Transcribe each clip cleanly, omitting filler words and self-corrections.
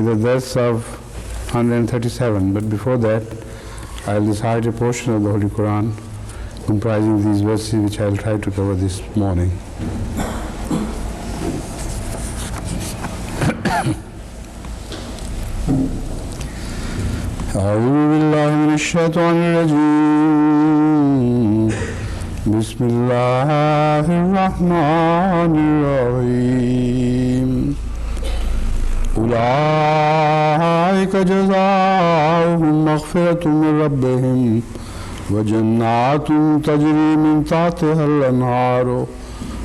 the verse of 137. But before that, I'll recite a portion of the Holy Quran comprising these verses, which I'll try to cover this morning. أعوذ بالله من الشيطان الرجيم بسم الله الرحمن الرحيم أولئك جزاؤهم مغفرة من ربهم وجنات تجري من تحتها الأنهار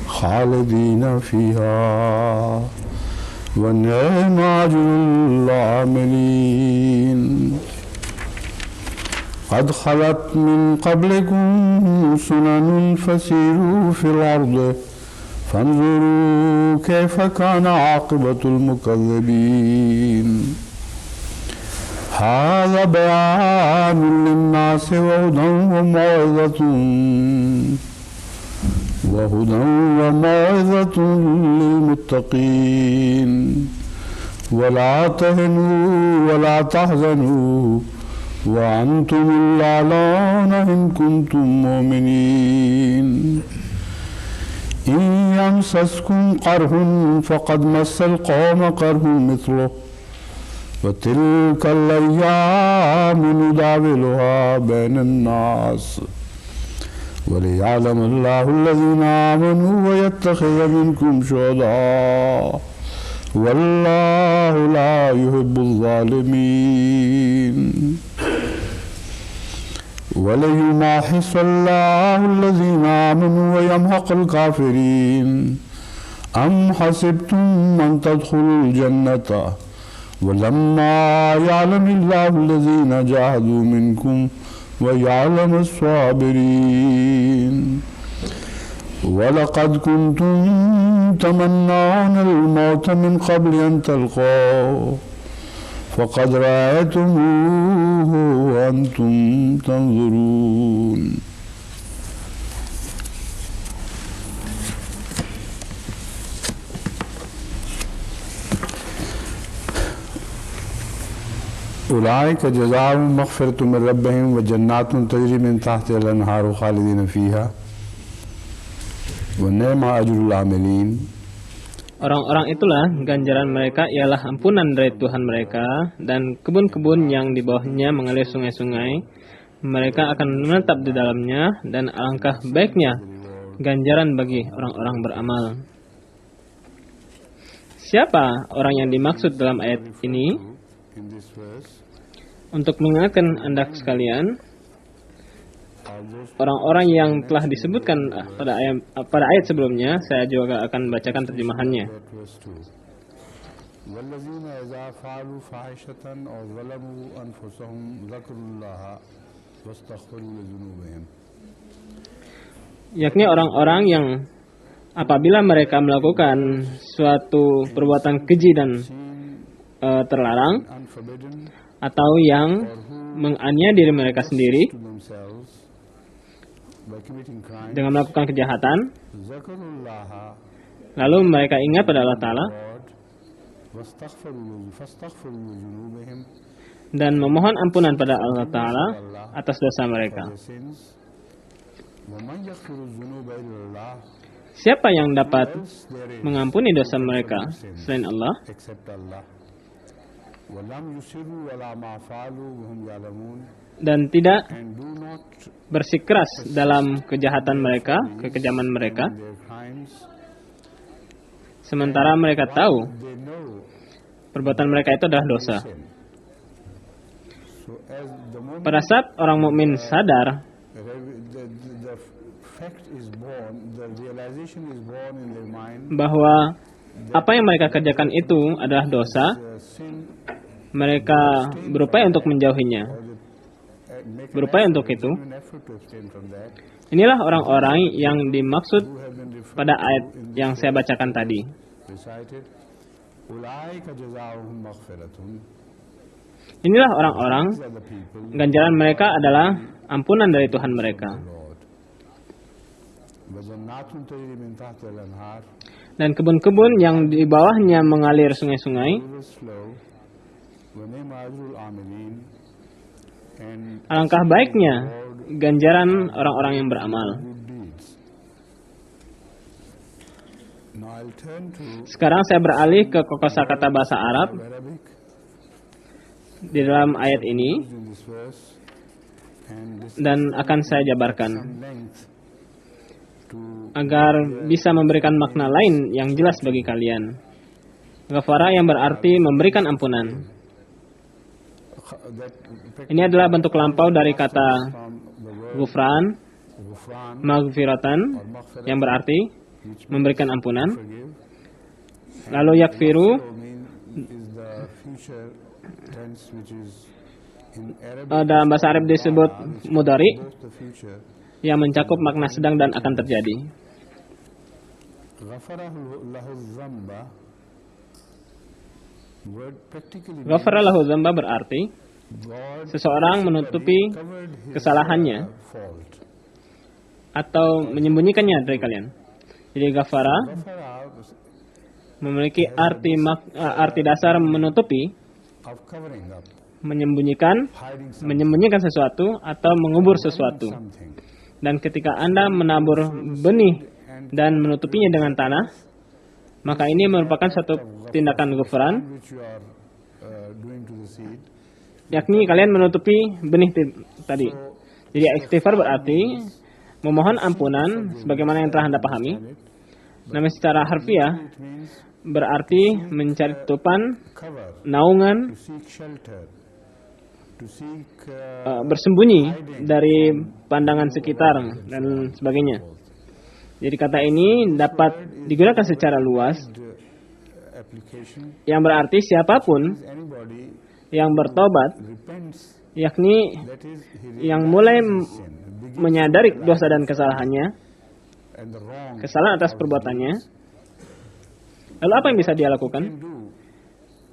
خالدين فيها ونعم أجر العاملين قد خلت من قبلكم سنن فسيروا في الأرض فانظروا كيف كان عاقبة المكذبين هذا بيان للناس وهدى وموعظة للمتقين ولا تهنوا ولا تحزنوا وأنتم الأعلون إن كنتم مؤمنين إن يمسسكم قرح فقد مس القوم قرح مثله وتلك الأيام نداولها بين الناس وليعلم الله الذين آمنوا ويتخذ منكم شهداء والله لا يحب الظالمين وليمحص الله الذين آمنوا ويمحق الكافرين أم حسبتم أن تدخلوا الجنة ولما يعلم الله الذين جاهدوا منكم ويعلم الصابرين ولقد كنتم تمنون الموت من قبل أن تلقوه فقد رأيتموه وأنتم تنظرون أولئك جزاؤهم مغفرة من ربهم وجنات تجري من تحتها الأنهار خالدين فيها ونعم أجر العاملين. Orang-orang itulah ganjaran mereka ialah ampunan dari Tuhan mereka dan kebun-kebun yang di bawahnya mengalir sungai-sungai. Mereka akan menetap di dalamnya dan alangkah baiknya ganjaran bagi orang-orang beramal. Siapa orang yang dimaksud dalam ayat ini? Untuk mengingatkan Anda sekalian, orang-orang yang telah disebutkan pada ayat sebelumnya, saya juga akan bacakan terjemahannya. Yakni orang-orang yang apabila mereka melakukan suatu perbuatan keji dan terlarang, atau yang menganiaya diri mereka sendiri dengan melakukan kejahatan, lalu mereka ingat pada Allah Ta'ala dan memohon ampunan pada Allah Ta'ala atas dosa mereka. Siapa yang dapat mengampuni dosa mereka selain Allah? Dan tidak bersikeras dalam kejahatan mereka, kekejaman mereka, sementara mereka tahu perbuatan mereka itu adalah dosa. Pada saat orang mukmin sadar bahwa apa yang mereka kerjakan itu adalah dosa, mereka berupaya untuk menjauhinya. Berupaya untuk itu. Inilah orang-orang yang dimaksud pada ayat yang saya bacakan tadi. Inilah orang-orang, ganjaran mereka adalah ampunan dari Tuhan mereka. Dan kebun-kebun yang di bawahnya mengalir sungai-sungai, وَنِعْمَ أَجْرُ الْعَامِلِينَ, and Alangkah baiknya ganjaran orang-orang yang beramal. good deeds. Now I'll turn to Sekarang saya beralih ke kosakata bahasa Arab Arabic di dalam ayat ini in this verse, and this dan akan saya jabarkan some length to agar bisa memberikan makna lain yang jelas bagi kalian. Ghafara yang berarti memberikan ampunan. that Ini adalah bentuk lampau dari kata from the word ghufran, ghufran maghfiratan, or maghfirah, yang berarti which memberikan ampunan. forgive. Lalu yakfiru So is the future tense, which is in Arabic dalam bahasa Arab disebut mudhari, both the future. yang mencakup makna sedang dan akan terjadi. Ghafarahu lahu dzamba, word practically means Ghafara lahu dzamba berarti God seseorang menutupi covered his kesalahannya fault. atau menyembunyikannya dari kalian. Jadi ghafara Ghafara memiliki arti dasar menutupi, of covering up, menyembunyikan, hiding menyembunyikan sesuatu atau mengubur sesuatu. something. Dan ketika Anda menabur benih dan menutupinya dengan tanah, maka ini merupakan satu tindakan ghufran, Which you are doing to the seed. yakni kalian menutupi benih tadi. Jadi istighfar berarti memohon ampunan sebagaimana yang telah Anda pahami. Namun secara harfiah It means berarti mencari tutupan, cover, naungan, to seek shelter, to seek bersembunyi dari pandangan sekitar dan sebagainya. Jadi kata ini dapat digunakan secara luas, application. yang berarti siapapun Anybody yang bertobat, repents, yakni that is, he yang mulai sin, begins menyadari dosa dan kesalahannya, and the wrong kesalahan atas perbuatannya, lalu apa yang bisa dia lakukan? do.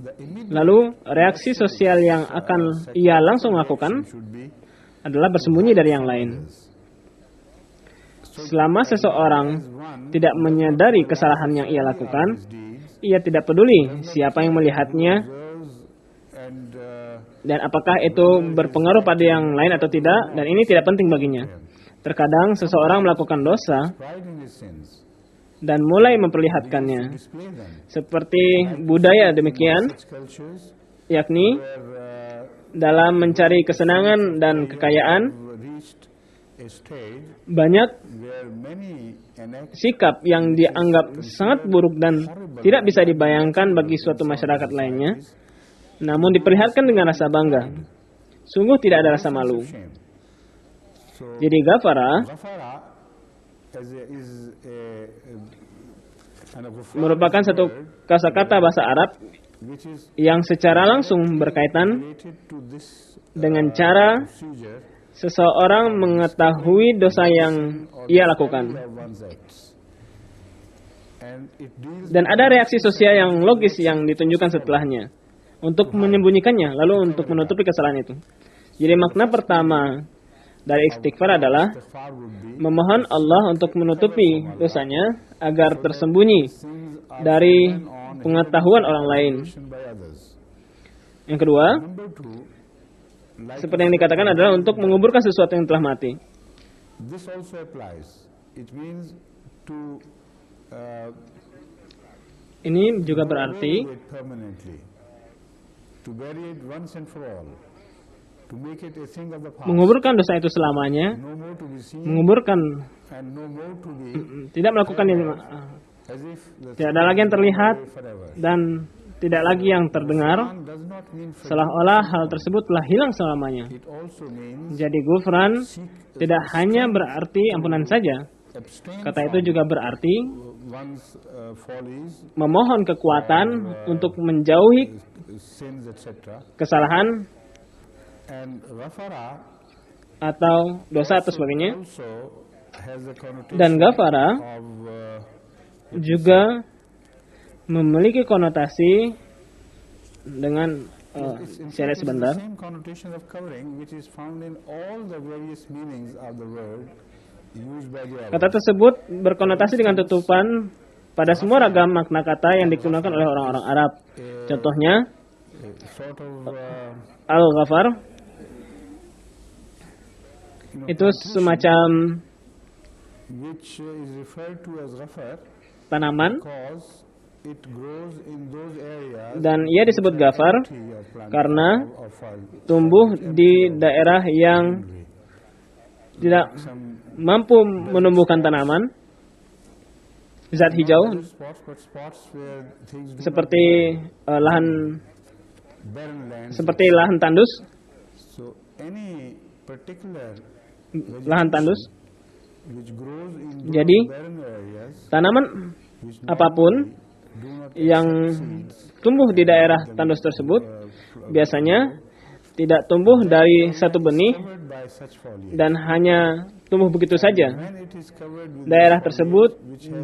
The immediate Lalu reaksi sosial yang akan ia langsung lakukan should be adalah bersembunyi dari yang lain. Selama seseorang tidak menyadari kesalahan yang ia lakukan, deeds, ia tidak peduli siapa yang melihatnya those, and dan apakah itu berpengaruh pada yang lain atau tidak, dan ini tidak penting baginya. Terkadang seseorang melakukan dosa pride in his sins, dan mulai memperlihatkannya. display them. Seperti budaya demikian, Such cultures yakni where dalam mencari kesenangan dan kekayaan, reached a stage banyak where many enact sikap yang dianggap sangat buruk dan tidak bisa dibayangkan bagi suatu masyarakat lainnya, namun diperlihatkan dengan rasa bangga. Sungguh tidak ada rasa malu. shame. So Jadi ghafara ghafara is an ghufran merupakan satu kosakata bahasa Arab which is yang secara langsung berkaitan related to this dengan cara procedure seseorang mengetahui dosa yang ia lakukan. of one's acts. And it deals Dan ada reaksi sosial yang logis yang ditunjukkan setelahnya untuk menyembunyikannya, lalu untuk menutupi kesalahan itu. Jadi makna pertama dari istighfar adalah istighfar would be memohon Allah untuk menutupi dosanya agar tersembunyi sins are dari on pengetahuan orang lain. by others. Yang kedua, Number two, like seperti yang dikatakan adalah untuk menguburkan sesuatu yang telah mati. this also applies. It means to Ini juga berarti bury it permanently, to bury it once and for all, to make it a thing of the past, menguburkan dosa itu selamanya, no more to be seen menguburkan, and no more to be tidak melakukan yang as if the tidak ada lagi yang terlihat forever. dan tidak lagi yang terdengar, Quran does not mean seolah-olah hal tersebut telah hilang selamanya. it also means Jadi gufran tidak hanya berarti ampunan saja. abstain Kata itu juga berarti one's follies, memohon kekuatan untuk menjauhi sins, etc. kesalahan And ghafara atau dosa atau sebagainya. also has a connotation Dan ghafara of juga memiliki konotasi dengan saya lihat sebentar. the same connotation of covering which is found in all the various meanings of the word used by the Arabs. Kata tersebut berkonotasi dengan tutupan pada semua ragam makna kata yang digunakan oleh orang-orang Arab. Contohnya, sort of Al-Ghafar itu semacam which is referred to as ghafar tanaman because it grows in those areas dan ia disebut Ghafar tree or plant karena or soil. tumbuh di daerah yang tidak mampu menumbuhkan tanaman zat hijau Spots, but spots where things do seperti lahan barren lands. seperti lahan tandus, So any particular lahan tandus. which grows in those Jadi barren areas tanaman which apapun do not yang tumbuh di daerah tandus tersebut biasanya tidak tumbuh dari satu benih covered by such foliage. dan hanya tumbuh begitu saja. When it is covered with Daerah tersebut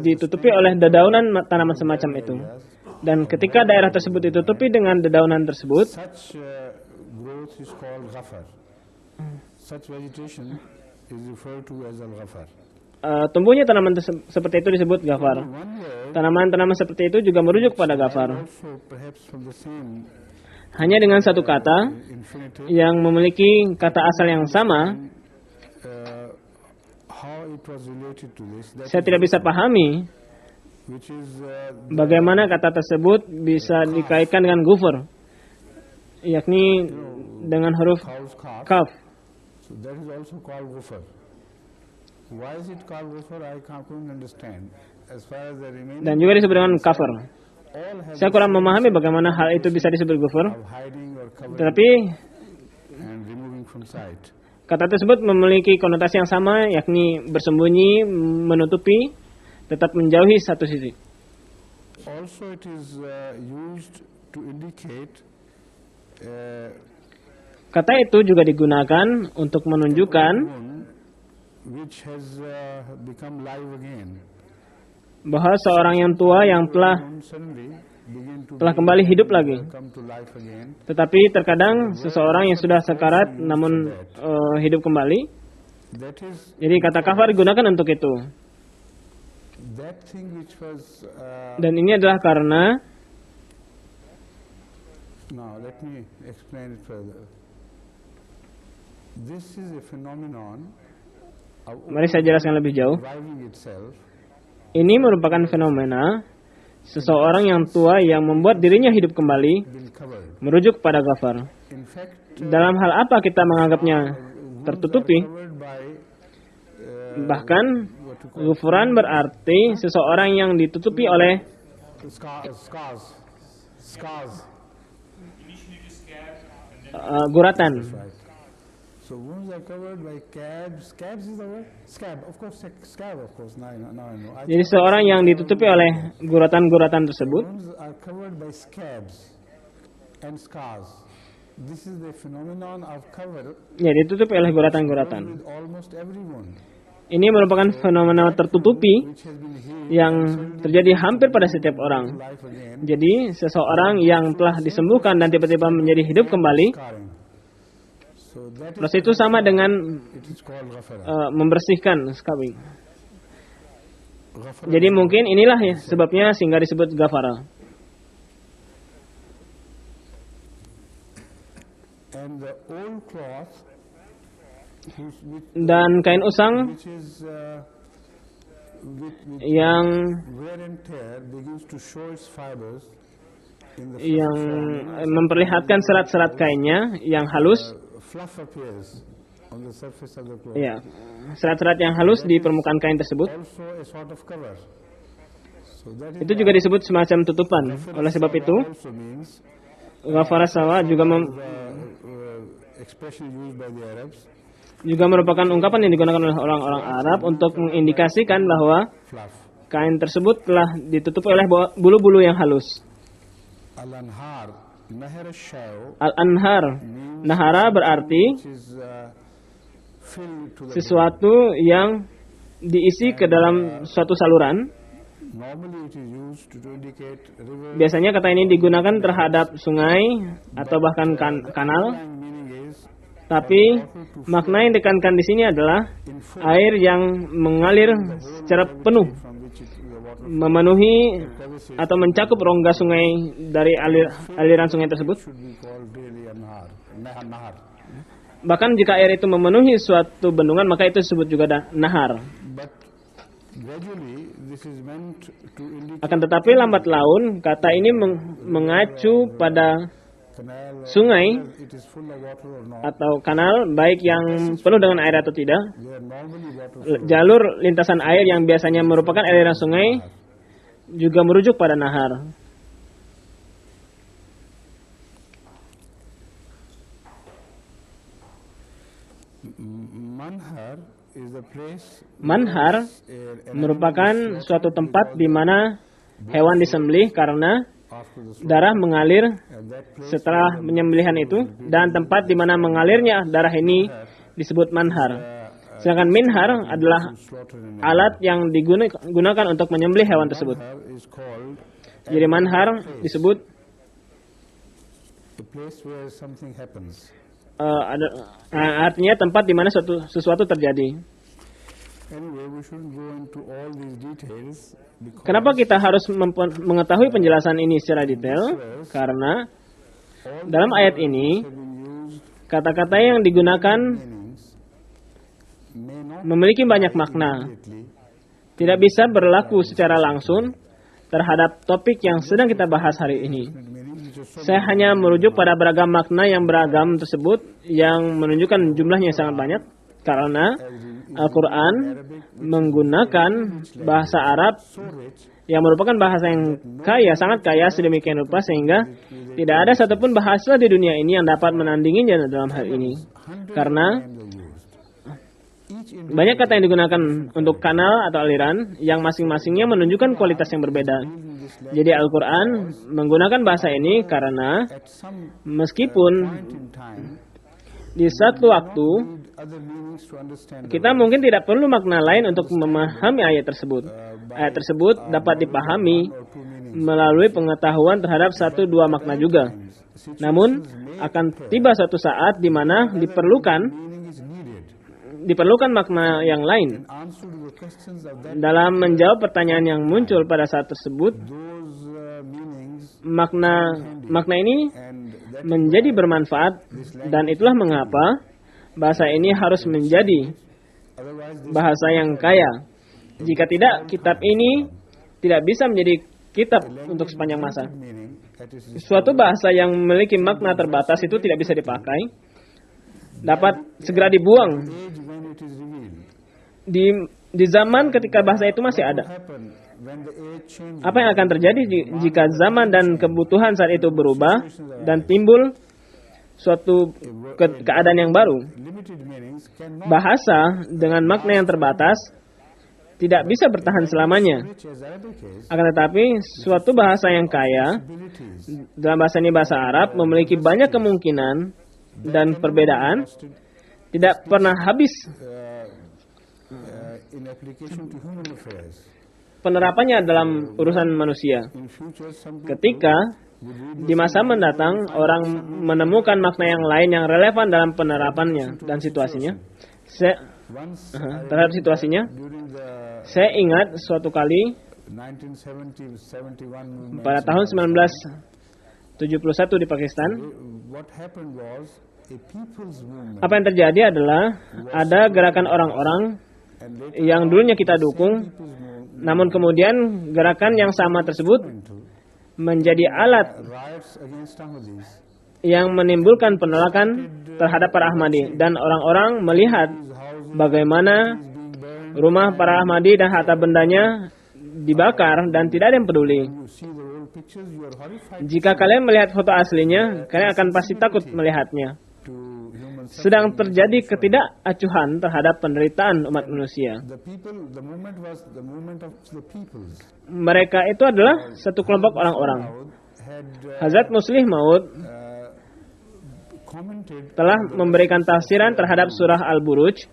ditutupi oleh dedaunan tanaman semacam itu. Dan ketika daerah tersebut ditutupi dengan dedaunan tersebut, such growth is called ghafar. Such vegetation is referred to as al-ghafar. tumbuhnya tanaman seperti itu disebut Ghafar. One word Tanaman-tanaman seperti itu juga merujuk pada Ghafar. also perhaps from the same Hanya dengan satu kata infinitive yang memiliki kata asal yang sama, how it was related to this that saya tidak bisa pahami which is bagaimana kata tersebut bisa dikaitkan dengan Ghufur, yakni dengan huruf cow's calf. kaf. So that is also called ghufar. Why is it called ghufar? I couldn't understand. As far as the remaining Dan juga disebut dengan kafir. all have Saya kurang memahami bagaimana hal itu bisa disebut Ghufur, of hiding or covering tetapi and removing from sight. kata tersebut memiliki konotasi yang sama, yakni bersembunyi, menutupi, tetap menjauhi satu sisi. Also, it is used to indicate Kata itu juga digunakan untuk menunjukkan one which has become live again. bahwa seorang yang tua yang telah Suddenly begin to kembali hidup lagi. come to life again. Tetapi terkadang seseorang yang sudah sekarat namun hidup kembali. That is Jadi kata kafar digunakan untuk itu. that thing which was. Dan ini adalah karena Now let me explain it further. This is a phenomenon of mari saya jelaskan lebih jauh. reviving itself. Ini merupakan fenomena seseorang yang tua yang membuat dirinya hidup kembali, Been covered. merujuk pada Ghafar. In fact, Dalam hal apa kita menganggapnya tertutupi? covered by Bahkan Ghufuran berarti seseorang yang ditutupi oleh scars. guratan. Right. So wounds are covered by scabs. Scabs is the word? Scab, of course. Scab, of course. Now I know. Jadi seorang yang ditutupi oleh guratan-guratan tersebut, Wounds are covered by scabs and scars. This is the phenomenon of cover ya ditutupi oleh guratan-guratan. with almost everyone, Ini merupakan fenomena tertutupi which has been healed yang terjadi hampir pada setiap orang. life again. Jadi seseorang yang telah disembuhkan dan tiba-tiba menjadi hidup kembali, Scarring. So that is proses itu sama dengan it is called ghafara. membersihkan scabbing. Ghafara. Jadi mungkin inilah ya sebabnya sehingga disebut Ghafara. And the old cloth, Dan kain usang which is with yang wear and tear, begins to show its fibers in the yang memperlihatkan serat-serat kainnya yang halus, fluff appears on the surface of the cloth. ya, serat-serat yang halus di permukaan kain tersebut. Also a sort of cover. So that is Itu juga disebut semacam tutupan. Oleh sebab itu, also means Ghafara sawa juga expression used by the Arabs, juga merupakan ungkapan yang digunakan oleh orang-orang Arab untuk mengindikasikan bahwa fluff. kain tersebut telah ditutupi oleh bulu-bulu yang halus. Al-anhar, nahr al-shaw, Al-anhar, nahara berarti which is filled to the sesuatu yang diisi ke dalam suatu saluran. Normally it is used to indicate river. Biasanya kata ini digunakan terhadap sungai atau bahkan kanal. Meaning is Tapi makna yang ditekankan di sini adalah air yang mengalir secara penuh, memenuhi atau mencakup rongga sungai dari aliran sungai tersebut. should be called really a nahar. Bahkan jika air itu memenuhi suatu bendungan, maka itu disebut juga nahar. But gradually this is meant to indicate Akan tetapi lambat laun, kata ini mengacu pada canal, sungai it is full of water or not. atau kanal, baik yang penuh dengan air atau tidak. Where normally water Jalur lintasan air yang biasanya merupakan aliran sungai juga merujuk pada nahar. manhar is the place Manhar merupakan suatu tempat di mana hewan disembelih karena after the darah mengalir that place setelah penyembelihan itu, dan tempat di mana mengalirnya darah ini disebut manhar. Sedangkan minhar adalah slaughter in alat yang digunakan untuk menyembelih hewan tersebut. manhar is called Jadi manhar disebut the place where something happens. artinya tempat di mana sesuatu terjadi. Anyway, we shouldn't go into all these details because Kenapa kita harus mengetahui penjelasan ini secara detail? Karena dalam ayat ini have been used kata-kata yang digunakan meanings may not memiliki banyak makna. immediately Tidak bisa berlaku secara langsung terhadap topik yang sedang kita bahas hari ini. meanings which are so Saya hanya merujuk pada beragam makna yang beragam tersebut yang menunjukkan jumlahnya yang sangat banyak, karena Al-Quran menggunakan bahasa Arab so rich yang merupakan bahasa yang kaya, sangat kaya sedemikian rupa sehingga tidak ada satupun bahasa di dunia ini yang dapat menandinginya dalam hal ini. Karena times are used. Each banyak kata yang digunakan untuk kanal atau aliran yang masing-masingnya menunjukkan kualitas yang berbeda. Jadi Al-Quran menggunakan bahasa ini karena at some meskipun point in time di satu waktu need other meanings to understand kita mungkin tidak perlu makna lain untuk memahami ayat tersebut. Ayat tersebut dapat dipahami or two meanings. melalui pengetahuan terhadap satu dua makna juga. Namun akan tiba suatu saat di mana Meaning is needed. diperlukan makna yang lain. Answer to the questions of that Dalam menjawab pertanyaan yang muncul pada saat tersebut, those meanings makna ini and that menjadi bermanfaat, dan itulah mengapa bahasa ini harus menjadi otherwise this bahasa yang kaya. Jika tidak, kitab ini tidak bisa menjadi kitab untuk sepanjang masa. meaning that is Suatu bahasa yang memiliki makna terbatas itu tidak bisa dipakai, dapat segera dibuang age when it is revealed. di zaman ketika bahasa itu masih ada. Happen when the age changes. Apa yang akan terjadi jika zaman dan kebutuhan saat itu berubah dan timbul suatu keadaan yang baru? Limited meanings cannot Bahasa dengan makna yang terbatas tidak bisa bertahan selamanya. which as Arabic is Akan tetapi, suatu bahasa yang kaya, abilities dalam bahasa ini bahasa Arab, memiliki banyak kemungkinan dan perbedaan, tidak pernah habis in application to human affairs. penerapannya dalam urusan manusia. In future some Ketika di masa mendatang orang menemukan makna yang lain yang relevan dalam penerapannya dan situasinya, once terhadap situasinya, during the saya ingat suatu kali 1971 movement, pada tahun 1971 di Pakistan, what happened was a people's movement apa yang terjadi adalah ada gerakan orang-orang and later yang dulunya kita dukung, people's movement namun kemudian gerakan yang sama tersebut into menjadi alat riots against Ahmadis. yang menimbulkan penolakan terhadap para Ahmadi, dan orang-orang melihat bagaimana Being burned, rumah para Ahmadi dan harta bendanya dibakar dan tidak ada yang peduli. you see the old pictures, you are horrified Jika kalian melihat foto aslinya, kalian akan pasti takut melihatnya. to human suffering. Sedang terjadi ketidakacuhan terhadap penderitaan umat manusia. The people, the movement was the movement of the peoples. Mereka itu adalah satu kelompok orang-orang. Had Hazrat Muslih Maud commented telah memberikan tafsiran terhadap surah Al-Buruj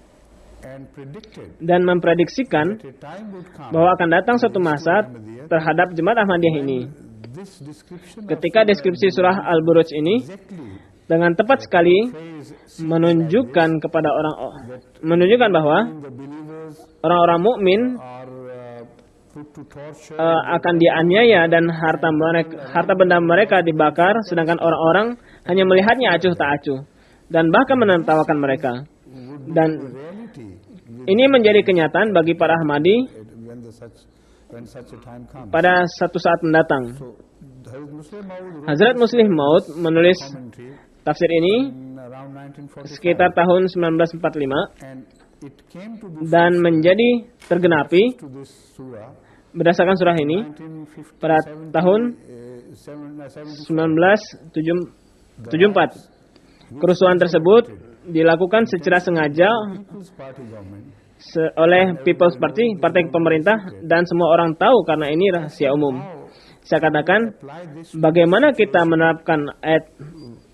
and predicted dan memprediksikan that a time would come bahwa akan datang suatu masa terhadap jemaat Ahmadiyah ini. this description Ketika deskripsi surah Al-Buruj ini exactly dengan tepat sekali phrase menunjukkan bahwa the believers orang-orang mukmin are put to torture, akan dianiaya dan harta benda mereka dibakar, sedangkan orang-orang hanya melihatnya acuh tak acuh dan bahkan menertawakan mereka. Dan reality ini menjadi kenyataan bagi para Ahmadi when such a time comes. pada satu saat mendatang. So, Muslim Maud Hazrat Muslih Maud menulis commentary tafsir ini in around 1945, sekitar tahun 1945 and it came to be dan menjadi tergenapi to this surah berdasarkan surah ini 1950, pada tahun 1974. Kerusuhan tersebut dilakukan secara sengaja People's Party government oleh People's Party, partai pemerintah, dan semua orang tahu karena ini rahasia umum. Saya katakan, apply this bagaimana kita menerapkan ayat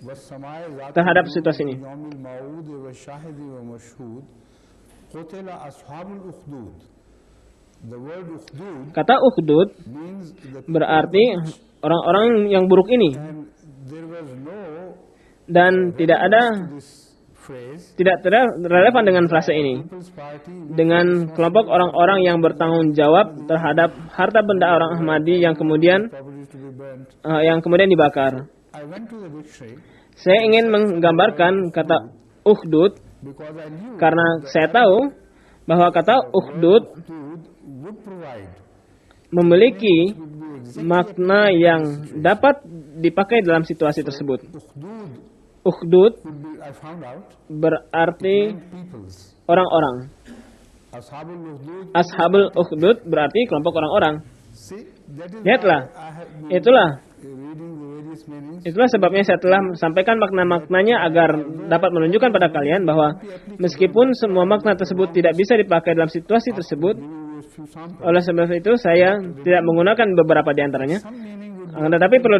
والسماء ذات terhadap situasi ini? يوم الموعود والشاهد ومشهود قتل أصحاب الأخدود. The word ukhdud Kata ukhdud means the berarti orang-orang yang buruk ini, and there was no dan tidak ada, this phrase tidak relevan dengan frase ini. People's Party Dengan kelompok orang-orang yang bertanggung jawab terhadap harta benda orang Ahmadi yang kemudian property to be burnt. dibakar. I went to the dictionary Saya ingin menggambarkan kata ukhdud because I knew karena saya tahu bahwa kata ukhdud ukhdud would provide memiliki would be exact makna yang dapat dipakai dalam situasi tersebut. ukhdud Ukhdud would be, I found out, berarti peoples. orang-orang. Ashabul ukhdud. Ashabul ukhdud berarti kelompok orang-orang. See, that is Lihatlah, why I have been itulah reading the various meanings. Itulah sebabnya saya telah sampaikan makna-maknanya agar dapat menunjukkan pada kalian bahwa meskipun semua makna tersebut tidak bisa dipakai dalam situasi tersebut, Giving you a few samples. oleh sebab itu saya tidak menggunakan beberapa di antaranya. Some meaning would Tetapi perlu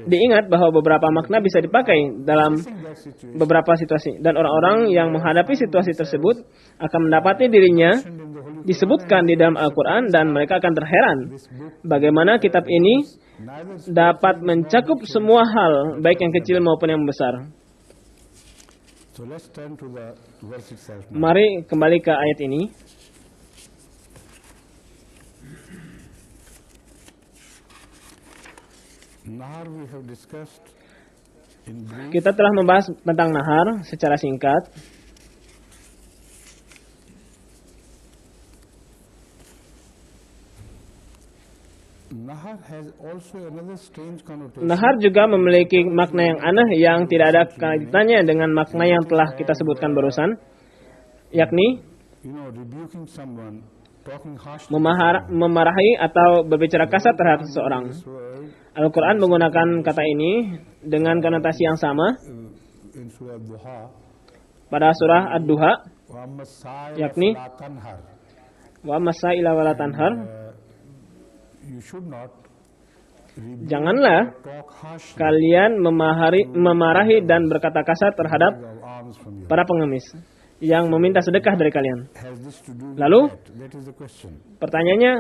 diingat bahwa beberapa makna bisa dipakai dalam be that situation beberapa situasi, dan orang-orang yang menghadapi situasi tersebut akan mendapati dirinya in the Holy disebutkan di dalam Al-Quran, dan mereka akan terheran this book. bagaimana kitab ini Neither dapat mencakup semua hal, baik yang kecil maupun yang besar. so let's turn to the verse itself now. Mari kembali ke ayat ini. Nahar we have discussed in brief. Kita telah membahas tentang nahar secara singkat. Nahar has also another strange connotation. Nahar juga memiliki makna yang aneh yang tidak ada kaitannya dengan makna yang telah kita sebutkan barusan, yakni You know, rebuking someone, talking harshly. memarahi atau berbicara kasar terhadap seseorang. This word Al-Quran menggunakan kata ini dengan konotasi yang sama in Surah Duha, pada surah Ad-Duha, wa masai yakni la tanhar. wa masaila wala tanhar. You should not rebuke Janganlah or talk harshly kalian memarahi dan berkata kasar terhadap of alms from you. para pengemis yang meminta sedekah dari kalian. Has this to do with Lalu? that? That is the question. Pertanyaannya,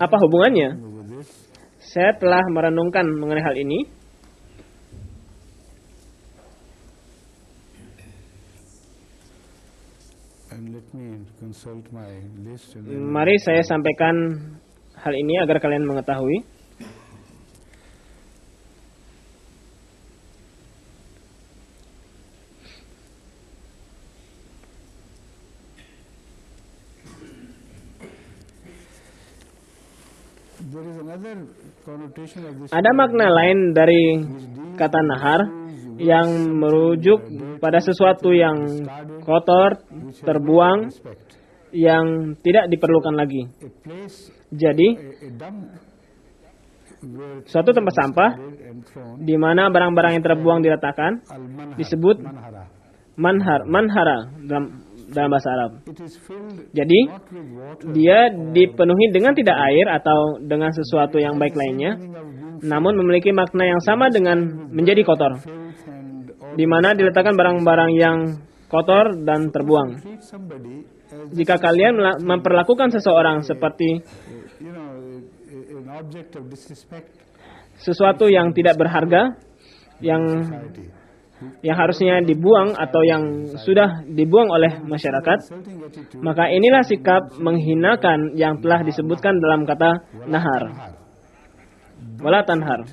apa hubungannya? With this, Saya telah merenungkan mengenai hal ini. and let me consult my list and then Mari saya sampaikan hal ini agar kalian mengetahui. there is another connotation of this Ada makna lain dari kata nahar yang merujuk pada sesuatu yang kotor, terbuang, respect. yang tidak diperlukan lagi. A place, Jadi, a dump where suatu tempat sampah and thrown, di mana barang-barang yang terbuang diletakkan al-manhar, disebut manhara. manhara dalam bahasa Arab. It is filled Jadi, not with water, dia dipenuhi dengan tidak air atau dengan sesuatu yang baik lainnya, meaning of being namun memiliki makna yang sama dengan menjadi kotor, filth and all. di mana diletakkan barang-barang yang kotor dan terbuang. Treat somebody as Jika kalian memperlakukan seseorang seperti you know an object of disrespect sesuatu yang tidak berharga, yang society. yang harusnya dibuang atau yang sudah dibuang oleh masyarakat, insulting attitude maka inilah sikap menghinakan yang telah disebutkan dalam kata nahar. Wala tanhar.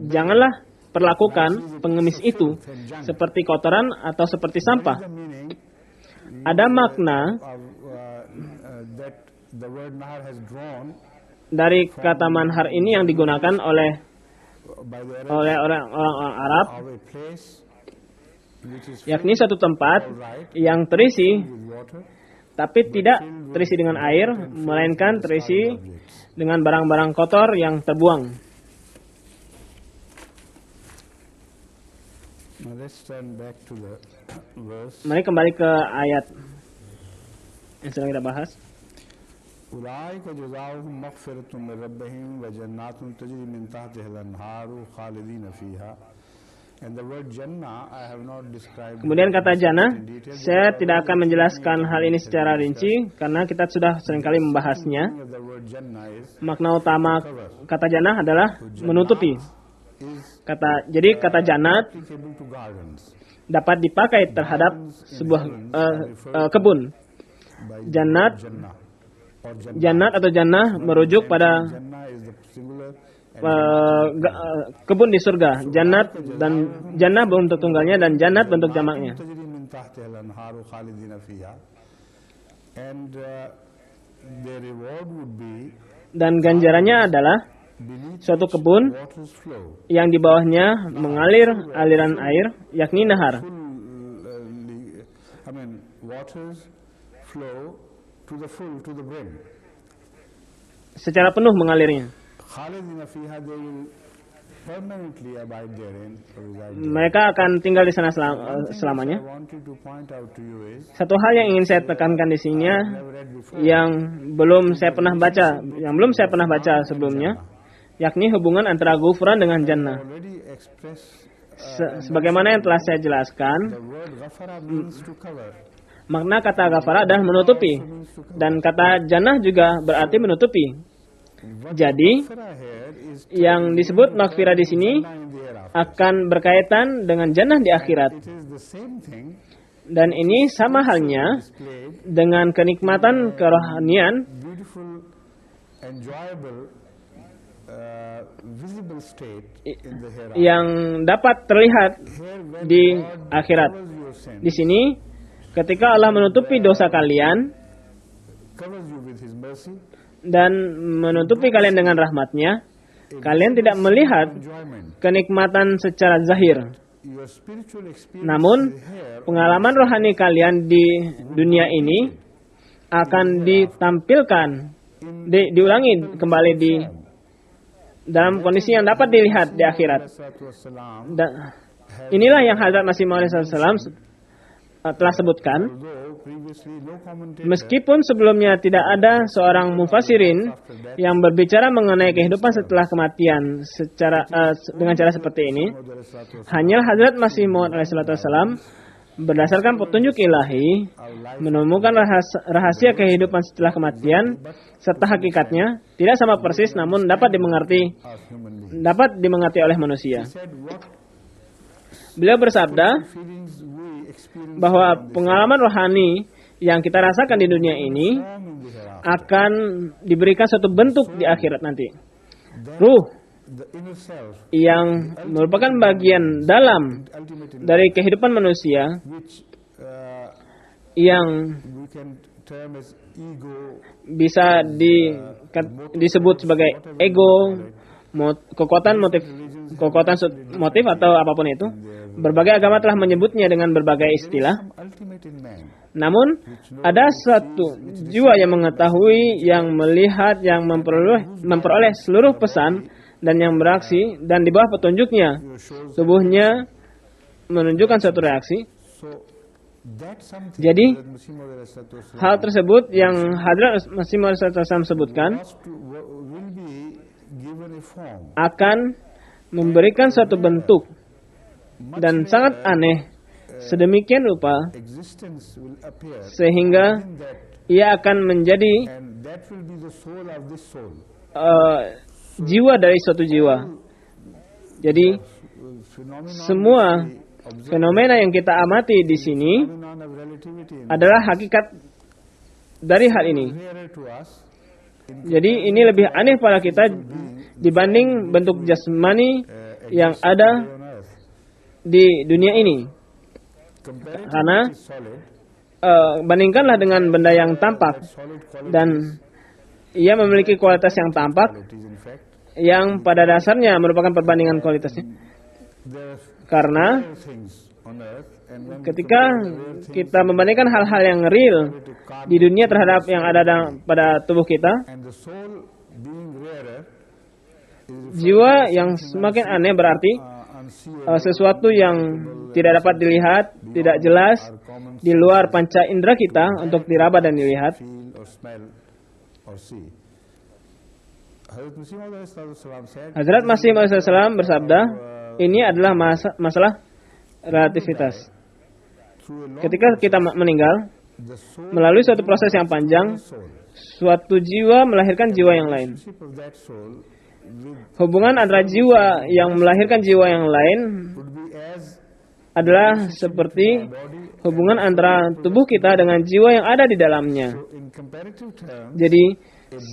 Janganlah perlakukan pengemis itu seperti kotoran atau seperti sampah. the meaning Ada makna that the word nahar has drawn dari kata manhar ini yang digunakan oleh by the Arab orang Arab, of a place which is yakni suatu tempat right yang terisi with water, tapi tidak terisi dengan air, melainkan terisi dengan barang-barang kotor yang terbuang. Now let's turn back to the verse. Mari kembali ke ayat yang sedang kita bahas. أولئك جزاؤهم مغفرة من ربهم وجنات تجري من تحتها الأنهار خالدين فيها. And the word Jannah I have not described. Kemudian kata jannah, saya tidak akan menjelaskan hal ini secara rinci karena kita sudah seringkali membahasnya. The word Jannah is Makna utama kata jannah adalah menutupi. Jadi kata jannat applicable to gardens. dapat dipakai terhadap sebuah kebun. By Jannat, Jannah or Jannah. jannat atau jannah merujuk pada Jannah is the singular kebun di surga. Jannat dan jannah bentuk tunggalnya dan jannat bentuk jamaknya. تجري من تحتها الأنهار خالدين فيها. And the reward would be Dan ganjarannya adalah beneath suatu kebun waters flow. yang di bawahnya mengalir aliran air, yakni nahar. I mean, waters flow to the brim. Secara penuh mengalirnya. Khalidina fiha, they will permanently abide therein or reside there. Mereka akan tinggal di sana selamanya. I wanted to point out to you is Satu hal yang ingin saya tekankan di sini never read before. yang belum saya pernah baca sebelumnya, yakni hubungan antara ghufran dengan jannah. Already expressed Sebagaimana yang telah saya jelaskan, the word ghafara means to cover. makna kata ghafara adalah menutupi, dan kata jannah juga berarti menutupi. Jadi, Ghafara here is yang disebut maghfirah di sini in the hereafter. akan berkaitan dengan jannah di akhirat. It is the same thing Dan ini sama halnya displayed dengan kenikmatan kerohanian beautiful, enjoyable, visible state in the hereafter. yang dapat terlihat Here when di God akhirat. covers your sin, Di sini, ketika Allah menutupi dosa kalian covers you with His mercy, dan menutupi kalian dengan rahmatnya, kalian tidak melihat enjoyment. kenikmatan secara zahir. Your spiritual experience Namun, here pengalaman rohani kalian di dunia ini akan ditampilkan, diulangi kembali di dalam kondisi yang dapat dilihat di akhirat. Wassalam, Dan inilah yang Hazrat Masih Maud SAW telah sebutkan. although previously no commentator Meskipun sebelumnya tidak ada seorang mufassirin yang berbicara mengenai kehidupan setelah kematian dengan cara seperti ini, hanya Hazrat Masih Maud SAW berdasarkan petunjuk ilahi menemukan rahasia kehidupan setelah kematian serta hakikatnya tidak sama persis, namun dapat dimengerti oleh manusia. said what Beliau bersabda feelings we experience bahwa pengalaman rohani yang kita rasakan di dunia ini in the hereafter. akan diberikan suatu bentuk di akhirat nanti. Ruh The inner self, yang merupakan bagian dalam ultimate in dari kehidupan manusia which yang we can term as ego, bisa disebut sebagai ego, kekuatan motif atau apapun itu. Berbagai agama telah menyebutnya dengan berbagai istilah. ultimate in man. Namun ada satu jiwa yang mengetahui, yang melihat, yang memperoleh seluruh pesan dan yang beraksi, dan di bawah petunjuknya tubuhnya menunjukkan suatu reaksi. So that's something Jadi that Masih Maud alaihi hal tersebut yang Hadrat Masih Maud SAW sebutkan will be given a form. akan memberikan suatu bentuk dan sangat aneh sedemikian rupa Existence will appear sehingga in that, ia akan menjadi and that will be the soul of this soul. jiwa dari suatu jiwa. Jadi Phenomena semua Fenomena yang kita amati di sini phenomenon of relativity in adalah hakikat dari hal ini. rarer to us in Jadi ini lebih aneh pada kita dibanding bentuk jasmani yang ada on earth. di dunia ini. Comparatively Karena it is solid, bandingkanlah dengan benda yang tampak solid qualities dan ia memiliki kualitas yang tampak in fact. yang pada dasarnya merupakan perbandingan kualitasnya. There Karena are things on earth and when ketika kita membandingkan hal-hal yang real di dunia terhadap yang ada pada tubuh kita, and the soul being rarer is jiwa yang semakin aneh berarti unseeable sesuatu yang tidak dapat dilihat, tidak jelas common di luar panca indera kita untuk diraba dan dilihat. feel or smell or see. Hazrat Masih Maud salam said, Hazrat Masih Maud SAW bersabda, ini adalah masalah relativitas. through a long Ketika kita meninggal, the soul melalui suatu proses yang panjang, soul. suatu jiwa melahirkan jiwa yang lain. Relationship of that soul with Hubungan antara jiwa yang melahirkan jiwa yang lain would be as adalah seperti body hubungan antara tubuh kita dengan jiwa yang ada di dalamnya. in comparative terms. Jadi,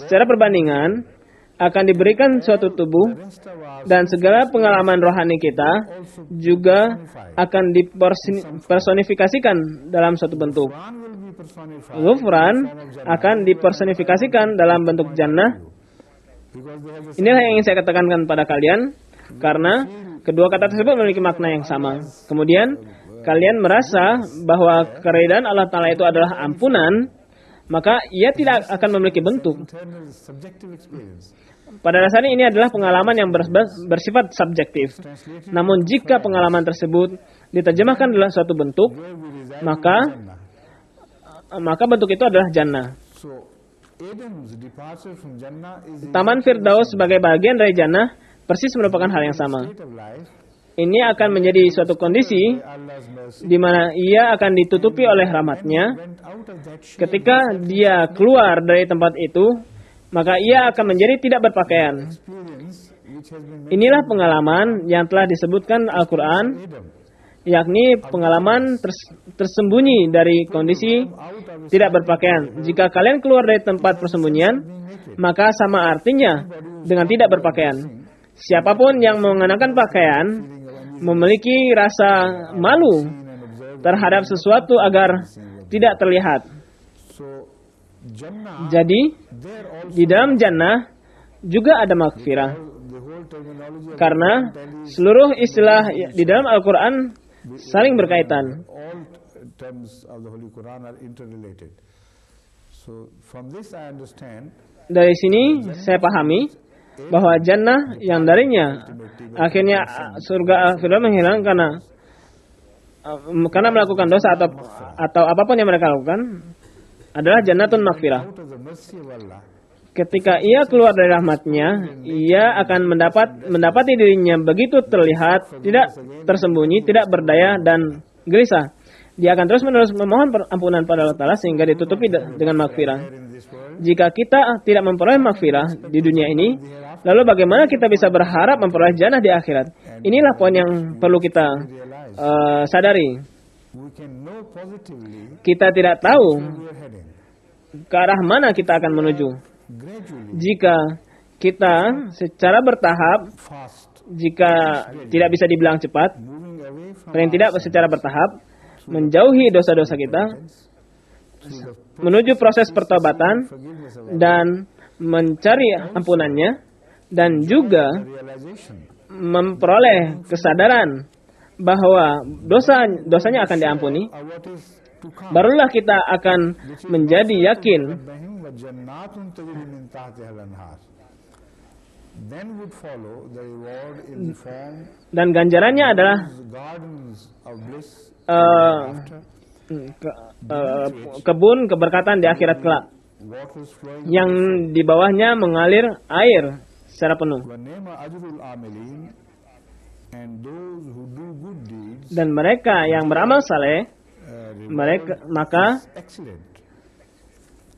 secara perbandingan, akan diberikan suatu tubuh Rest of our dan segala pengalaman rohani kita juga akan dipersonifikasikan dalam suatu bentuk. Quran will be personified Ghufran akan dipersonifikasikan dalam bentuk jannah. because they have the Inilah yang ingin saya katakan pada kalian, karena kedua kata tersebut memiliki makna yang sama. Kemudian, kalian merasa bahwa keridhaan Allah Ta'ala itu adalah ampunan, maka ia tidak akan memiliki bentuk. internal subjective experience. Pada dasarnya ini adalah pengalaman yang bersifat subjektif. Namun jika pengalaman tersebut diterjemahkan dalam suatu bentuk, Where we reside maka bentuk itu adalah jannah. So Adam's departure from Jannah is Taman Firdaus sebagai bagian dari jannah persis merupakan hal yang sama. state of life Ini akan menjadi suatu kondisi Allah's mercy di mana ia akan ditutupi oleh rahmatnya. went out of that shade Ketika dia keluar dari tempat itu, maka ia akan menjadi tidak berpakaian. experience which has been Inilah pengalaman yang telah disebutkan Al-Quran, Adam yakni pengalaman tersembunyi dari kondisi out of tidak berpakaian. Jika kalian keluar dari tempat persembunyian, maka sama artinya dengan tidak berpakaian. Siapapun yang mengenakan pakaian memiliki rasa malu terhadap sesuatu agar tidak terlihat. so Jannah Jadi, there also di dalam jannah juga ada maghfirah. the whole terminology of Karena seluruh istilah di dalam Al-Quran saling berkaitan. all terms of the Holy Quran are interrelated. So from this I understand Dari sini saya pahami bahwa jannah yang darinya akhirnya surga Firdaus menghilang karena melakukan dosa atau apapun yang mereka lakukan adalah jannatun maghfirah. out of the mercy of Allah Ketika ia keluar dari rahmatnya, ia akan mendapati dirinya begitu terlihat, tidak tersembunyi, tidak berdaya dan gelisah. Dia akan terus-menerus memohon ampunan pada Allah Ta'ala sehingga ditutupi dengan maghfirah. in this world Jika kita tidak memperoleh maghfirah di dunia ini, lalu bagaimana kita bisa berharap memperoleh jannah di akhirat? Inilah poin yang perlu kita sadari. we can know positively Kita tidak tahu where we are heading. ke arah mana kita akan menuju. Gradually Jika kita secara bertahap, fast jika tidak bisa dibilang cepat, moving away from paling tidak secara bertahap, menjauhi dosa-dosa kita, menuju proses pertobatan, forgiveness of dan mencari ampunannya, dan juga realization memperoleh kesadaran bahwa dosanya akan diampuni, of what is to come. barulah kita akan menjadi yakin. Bahim wa jannatun tajri min tahtiha al-anhar. Then would follow the reward in the form Dan ganjarannya adalah of gardens of bliss kebun keberkatan di akhirat kelak, waters flowing yang di bawahnya mengalir air secara penuh. wa nema ajrul amilin, and those who do good deeds Dan mereka yang beramal saleh, maka excellent.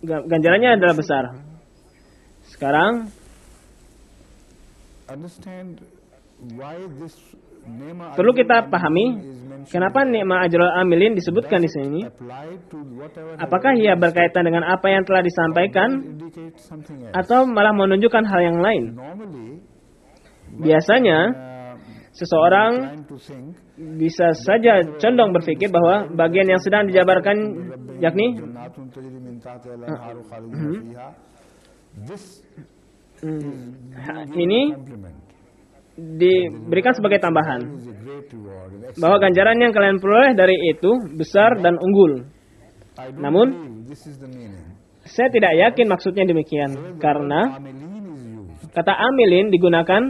ganjarannya adalah besar. Sekarang Understand why this Ni'ma Perlu ajrul kita amilin pahami is mentioned kenapa nikmat ajrul amilin disebutkan di sini. applied to whatever has Apakah ia berkaitan dengan apa yang telah disampaikan indicate something else. atau malah menunjukkan hal yang lain? Normally, Biasanya seseorang trying to think bisa saja condong berpikir bahwa bagian yang sedang dijabarkan yakni jannatun tajri min tahtiha al-anharu khalidina fiha. This is ini compliment. diberikan sebagai tambahan Is a great reward. An bahwa ganjaran yang kalian peroleh dari itu besar dan unggul. I don't Namun believe this is the meaning. saya tidak yakin maksudnya demikian karena Amilin is used. kata amilin digunakan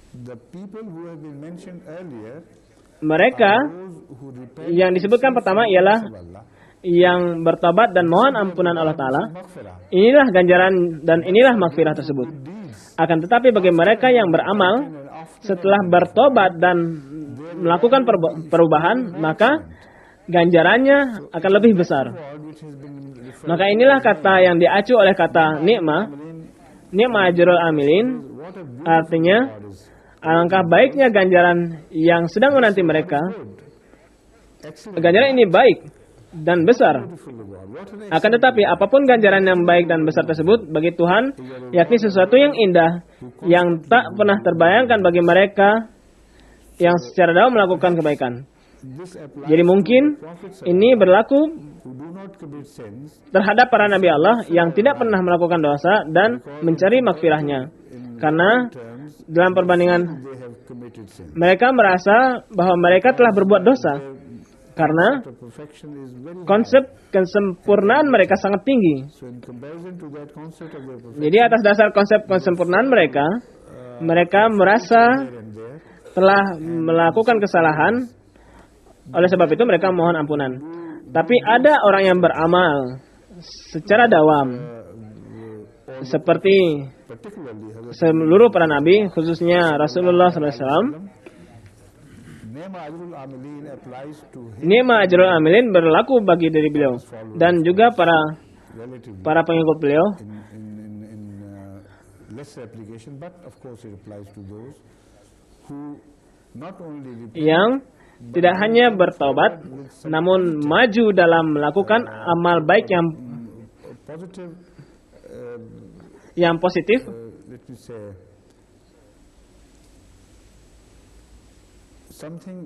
The people who have been mentioned earlier, mereka those who repent yang disebutkan pertama ialah of Allah, yang bertobat dan mohon ampunan Allah Ta'ala. maghfirah, Inilah ganjaran dan inilah maghfirah tersebut. deeds, Akan tetapi bagi mereka yang beramal and after setelah bertobat dan melakukan perubahan, maka ganjarannya akan lebih besar. reward which has been referred Maka inilah kata yang diacu oleh kata nikmah, nikmah ajrul amilin, what a beautiful artinya reward is. alangkah baiknya ganjaran yang sedang menanti mereka. Excellent, Ganjaran ini baik dan besar. beautiful reward. What an Akan tetapi apapun ganjaran yang baik dan besar tersebut bagi Tuhan, yakni sesuatu yang indah, yang tak pernah terbayangkan bagi mereka yang secara dalam melakukan kebaikan. this applies Jadi mungkin prophets ini berlaku who do not commit sins terhadap para nabi Allah yang tidak pernah melakukan dosa dan mencari makfirahnya. Karena terms dalam perbandingan they have committed sin. mereka merasa bahwa mereka telah berbuat dosa. Karena The perfection is very konsep kesempurnaan mereka sangat tinggi. high. So in comparison to that concept of their perfection Jadi atas dasar konsep kesempurnaan mereka, mereka merasa here and there, telah melakukan kesalahan. Oleh sebab itu mereka mohon ampunan. Tapi ada orang yang beramal secara dawam seperti particularly Hazrat seluruh para nabi, khususnya Rasulullah SAW. Ni'ma ajrul amilin applies to him Nikmah ajrul amilin berlaku bagi diri beliau dan juga relatively para pengikut beliau. in lesser application, but of course it applies to those who not only repent Yang tidak hanya bertobat, namun maju dalam melakukan amal baik positive, yang positif, let me say, something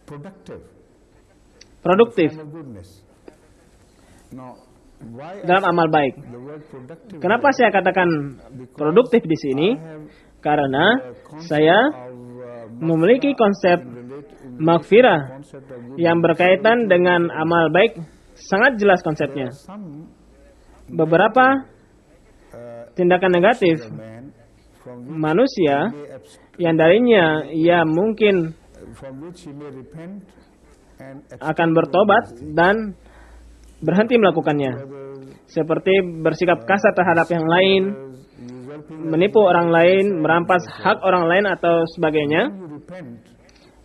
productive, produktif form of goodness. Now, why I dalam amal baik. the word productive? Kenapa saya katakan produktif di sini? Karena saya memiliki konsep maghfirah Concept of good. yang berkaitan dengan amal baik sangat jelas konsepnya. Some Beberapa tindakan negatif man from manusia may yang darinya ia mungkin from which he may repent and akan bertobat dan berhenti melakukannya. Seperti bersikap kasar terhadap yang lain, usurping menipu orang lain, merampas hak orang lain atau sebagainya. you repent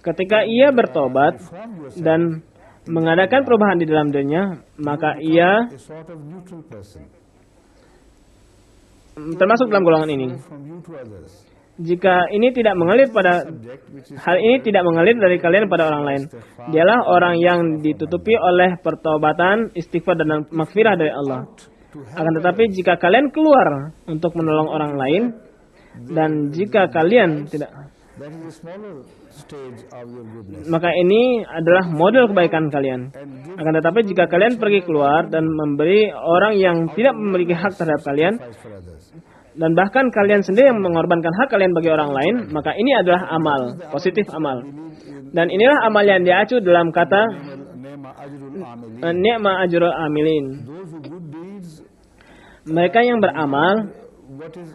Ketika ia bertobat from yourself dan mengadakan perubahan di dalam dirinya, maka ia a sort of neutral person termasuk dalam golongan ini. from you to others. Jika ini tidak mengalir pada Subject which is hal ini tidak mengalir dari kalian pada orang lain, dialah orang yang ditutupi oleh pertobatan, istighfar dan maghfirah dari Allah. to Akan tetapi jika kalian keluar untuk menolong orang lain dan jika kalian tidak, that is a smaller stage of your goodness. maka ini adalah model kebaikan kalian. Akan tetapi jika kalian pergi keluar dan memberi orang yang tidak memiliki hak terhadap kalian, Sacrifice for others. dan bahkan kalian sendiri yang mengorbankan hak kalian bagi orang lain, maka ini adalah amal, positif amal. Dan inilah amal yang diacu dalam kata Ni'ma ajrul amilin. nikmah ajrul amilin. Those who good deeds, Mereka yang beramal what is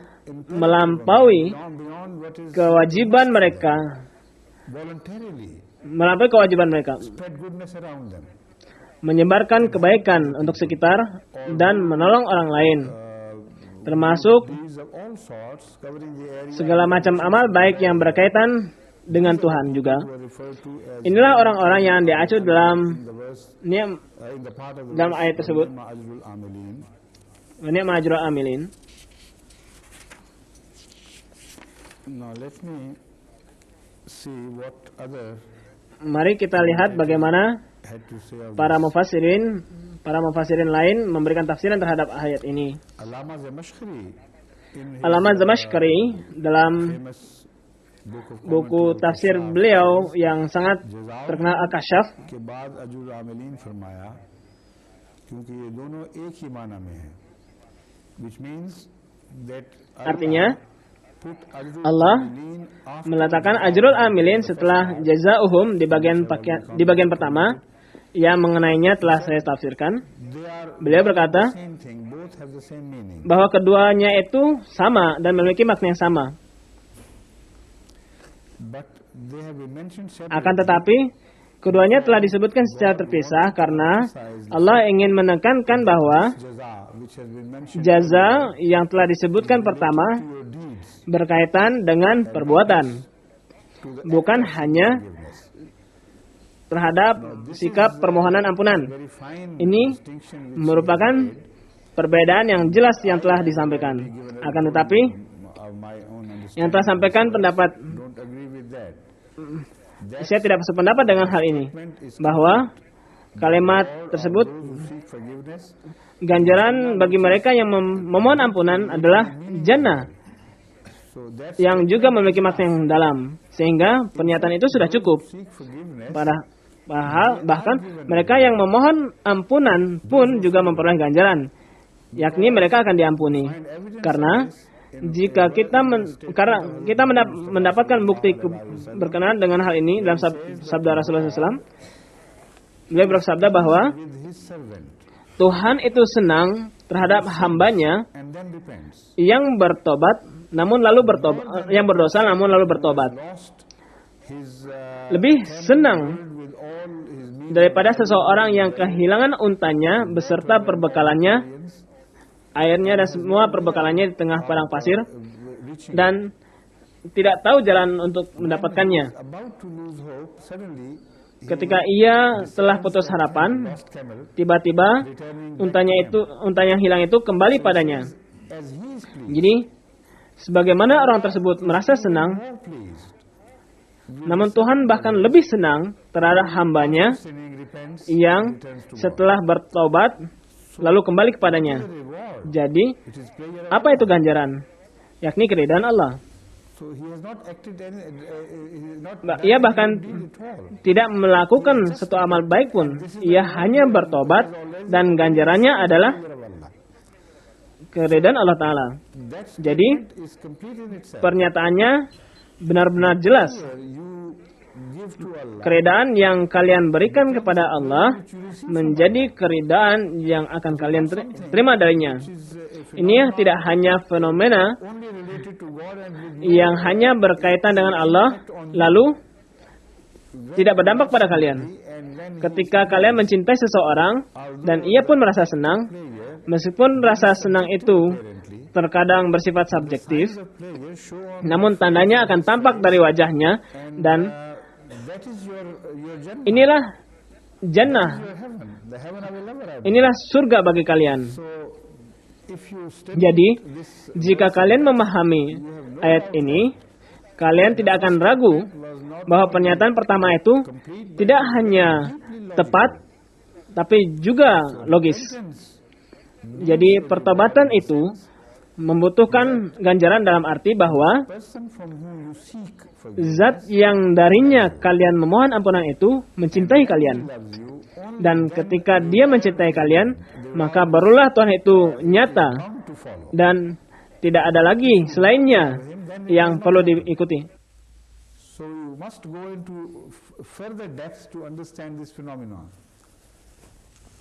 melampaui beyond what is kewajiban mereka, voluntarily, melampaui kewajiban mereka, spread goodness around them. menyebarkan kebaikan untuk sekitar dan menolong orang lain, termasuk Deeds of all sorts, covering the area segala macam amal baik yang berkaitan dengan Tuhan juga. were referred to as Inilah orang-orang yang diacu dalam the verse ni'mah in the part of the dalam verse, ayat tersebut, Ni'ma ajrul amilin. ajrul amilin. Now let me see what other Mari kita lihat bagaimana had to say of para mufassirin lain memberikan tafsiran terhadap ayat ini. Allama Zamakhshari in his Alama Zamakhshari dalam famous book of buku commentary tafsir Al-Kashaf beliau yang sangat terkenal Al-Kashaf के बाद अजुल आमिलीन फरमाया क्योंकि ये दोनों एक ही माना में है which means that artinya put ajrul Allah amilin after meletakkan ajrul amilin setelah jazauhum di bagian pertama yang mengenainya telah saya tafsirkan. they are Beliau berkata same thing, both have the same meaning. bahwa keduanya itu sama dan memiliki makna yang sama. But they have been mentioned Akan separately. tetapi keduanya telah disebutkan secara terpisah karena Allah ingin menekankan bahwa Jaza, which has been mentioned jaza yang telah disebutkan pertama to your deeds, berkaitan dengan perbuatan, bukan hanya forgiveness. terhadap sikap permohonan ampunan. Very fine Ini distinction which merupakan perbedaan yang jelas yang telah disampaikan. Akan tetapi of my own yang understanding telah sampaikan pendapat don't agree with that. saya tidak sependapat dengan hal ini bahwa kalimat tersebut Those who seek forgiveness, ganjaran bagi mereka yang memohon ampunan adalah jannah so that's yang juga memiliki makna yang dalam, sehingga pernyataan itu sudah cukup. seek forgiveness. Bahkan mereka yang memohon ampunan pun juga memperoleh ganjaran, yakni mereka akan diampuni. Karena jika kita mendapatkan bukti berkenaan dengan hal ini dalam sabda Rasulullah SAW, beliau bersabda bahwa With his servant Tuhan itu senang terhadap hambanya and then repents. yang bertobat, yang berdosa namun lalu bertobat. Lost his Lebih senang with all his means daripada seseorang yang kehilangan untanya beserta perbekalannya, airnya dan semua perbekalannya di tengah padang pasir, reaching dan tidak tahu jalan untuk mendapatkannya. about to lose hope, suddenly Ketika ia telah putus harapan, lost camel tiba-tiba returning unta yang hilang itu kembali padanya. as he is pleased, Jadi, sebagaimana orang tersebut merasa senang, more pleased. namun Tuhan bahkan lebih senang terhadap hambanya Sinning repents, yang returns to God. setelah bertobat lalu kembali kepadanya. The reward, Jadi, it is pleasure of apa itu ganjaran? Yakni keridhaan Allah. So he has not acted any, he is not Ia bahkan deed at all. tidak melakukan satu amal baik pun. Ia hanya bertobat dan ganjarannya adalah Pleasure of Allah. keridhaan Allah Ta'ala. That Jadi, statement is complete in itself. pernyataannya benar-benar jelas. You give to Allah Keridhaan yang kalian berikan kepada Allah menjadi keridhaan yang akan kalian terima darinya. is Ini tidak hanya fenomena only related to God and with yang hanya berkaitan dengan Allah, lalu tidak berdampak pada kalian. and when Ketika kalian mencintai seseorang dan ia pun merasa senang, pleasure meskipun rasa senang itu apparently terkadang bersifat subjektif, the pleasure show on namun tandanya akan tampak dari wajahnya, dan that is your Jannah, inilah jannah, your heaven, the heaven of a lover. inilah surga bagi kalian. So if you step Jadi, this jika kalian memahami ayat ini, kalian tidak akan ragu bahwa pernyataan pertama itu tidak hanya tepat, tapi juga logis. Jadi, pertobatan itu membutuhkan ganjaran dalam arti bahwa person from whom you seek forgiveness zat yang darinya kalian memohon ampunan itu mencintai kalian. loves you only Dan ketika dia mencintai kalian, maka barulah Tuhan itu nyata come to follow. dan tidak ada lagi selainnya yang perlu diikuti. So you must go into further depths to understand this phenomenon.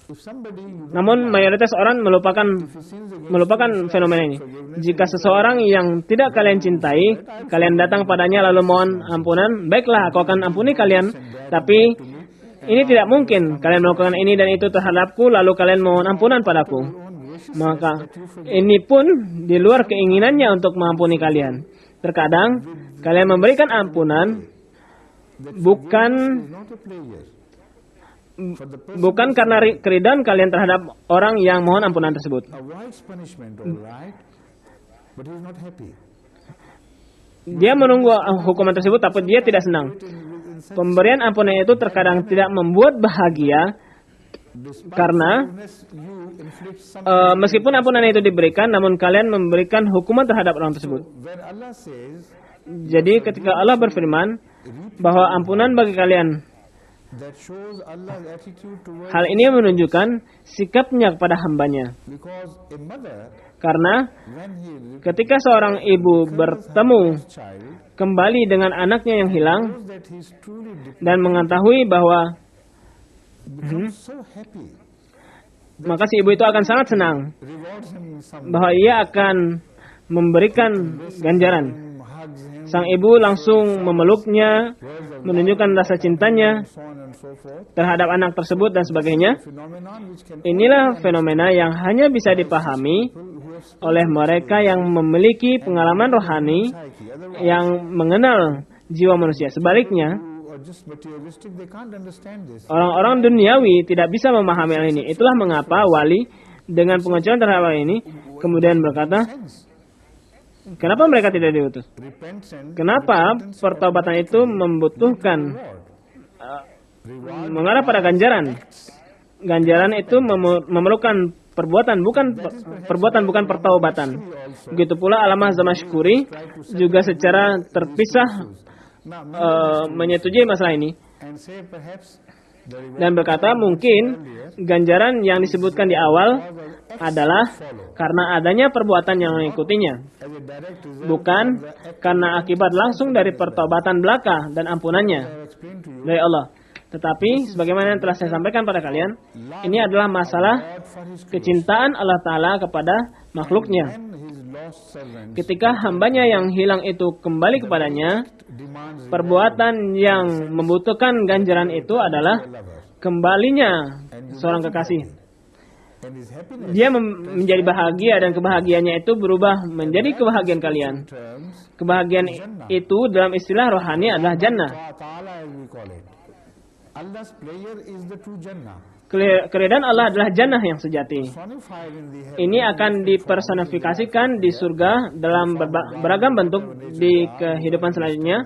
If somebody you don't Namun mayoritas orang melupakan sins against fenomena ini. Jika seseorang yang tidak kalian cintai, kalian datang padanya lalu mohon ampunan, baiklah aku akan ampuni kalian. Tapi ini tidak mungkin. Kalian melakukan ini dan itu terhadapku, lalu kalian mohon ampunan padaku. Maka ini pun di luar keinginannya untuk mengampuni kalian. Terkadang kalian memberikan ampunan bukan is not a pleasure. bukan karena keridhaan kalian terhadap orang yang mohon ampunan tersebut. Avoids punishment, all right, but he is not happy. Dia menunggu hukuman tersebut, tapi dia tidak senang. Pemberian ampunan itu terkadang tidak membuat bahagia, karena meskipun ampunan itu diberikan, namun kalian memberikan hukuman terhadap orang tersebut. Jadi ketika Allah berfirman bahwa ampunan bagi kalian, hal ini menunjukkan sikapnya kepada hambanya. Karena ketika seorang ibu bertemu kembali dengan anaknya yang hilang dan mengetahui bahwa maka si ibu itu akan sangat senang bahwa ia akan memberikan ganjaran. Sang ibu langsung memeluknya, menunjukkan rasa cintanya terhadap anak tersebut dan sebagainya. Inilah fenomena yang hanya bisa dipahami oleh mereka yang memiliki pengalaman rohani, yang mengenal jiwa manusia. Sebaliknya, orang-orang duniawi tidak bisa memahami hal ini. Itulah mengapa wali dengan pengecualian terhadap hal ini kemudian berkata, kenapa mereka tidak diutus? Kenapa pertobatan itu membutuhkan mengarah pada ganjaran? Ganjaran itu memerlukan perbuatan, bukan pertaubatan. Begitu pula Allamah Zamakhsyari juga secara terpisah menyetujui masalah ini dan berkata mungkin ganjaran yang disebutkan di awal adalah karena adanya perbuatan yang mengikutinya, bukan karena akibat langsung dari pertobatan belaka dan ampunannya dari Allah. Tetapi sebagaimana yang telah saya sampaikan pada kalian, ini adalah masalah kecintaan Allah Ta'ala kepada makhluknya. Ketika hambanya yang hilang itu kembali kepadanya, perbuatan yang membutuhkan ganjaran itu adalah kembalinya seorang kekasih. Dia menjadi bahagia dan kebahagiaannya itu berubah menjadi kebahagiaan kalian. Kebahagiaan itu dalam istilah rohani adalah jannah. Keridhaan Allah adalah jannah yang sejati. Ini akan dipersonifikasikan di surga dalam beragam bentuk di kehidupan selanjutnya,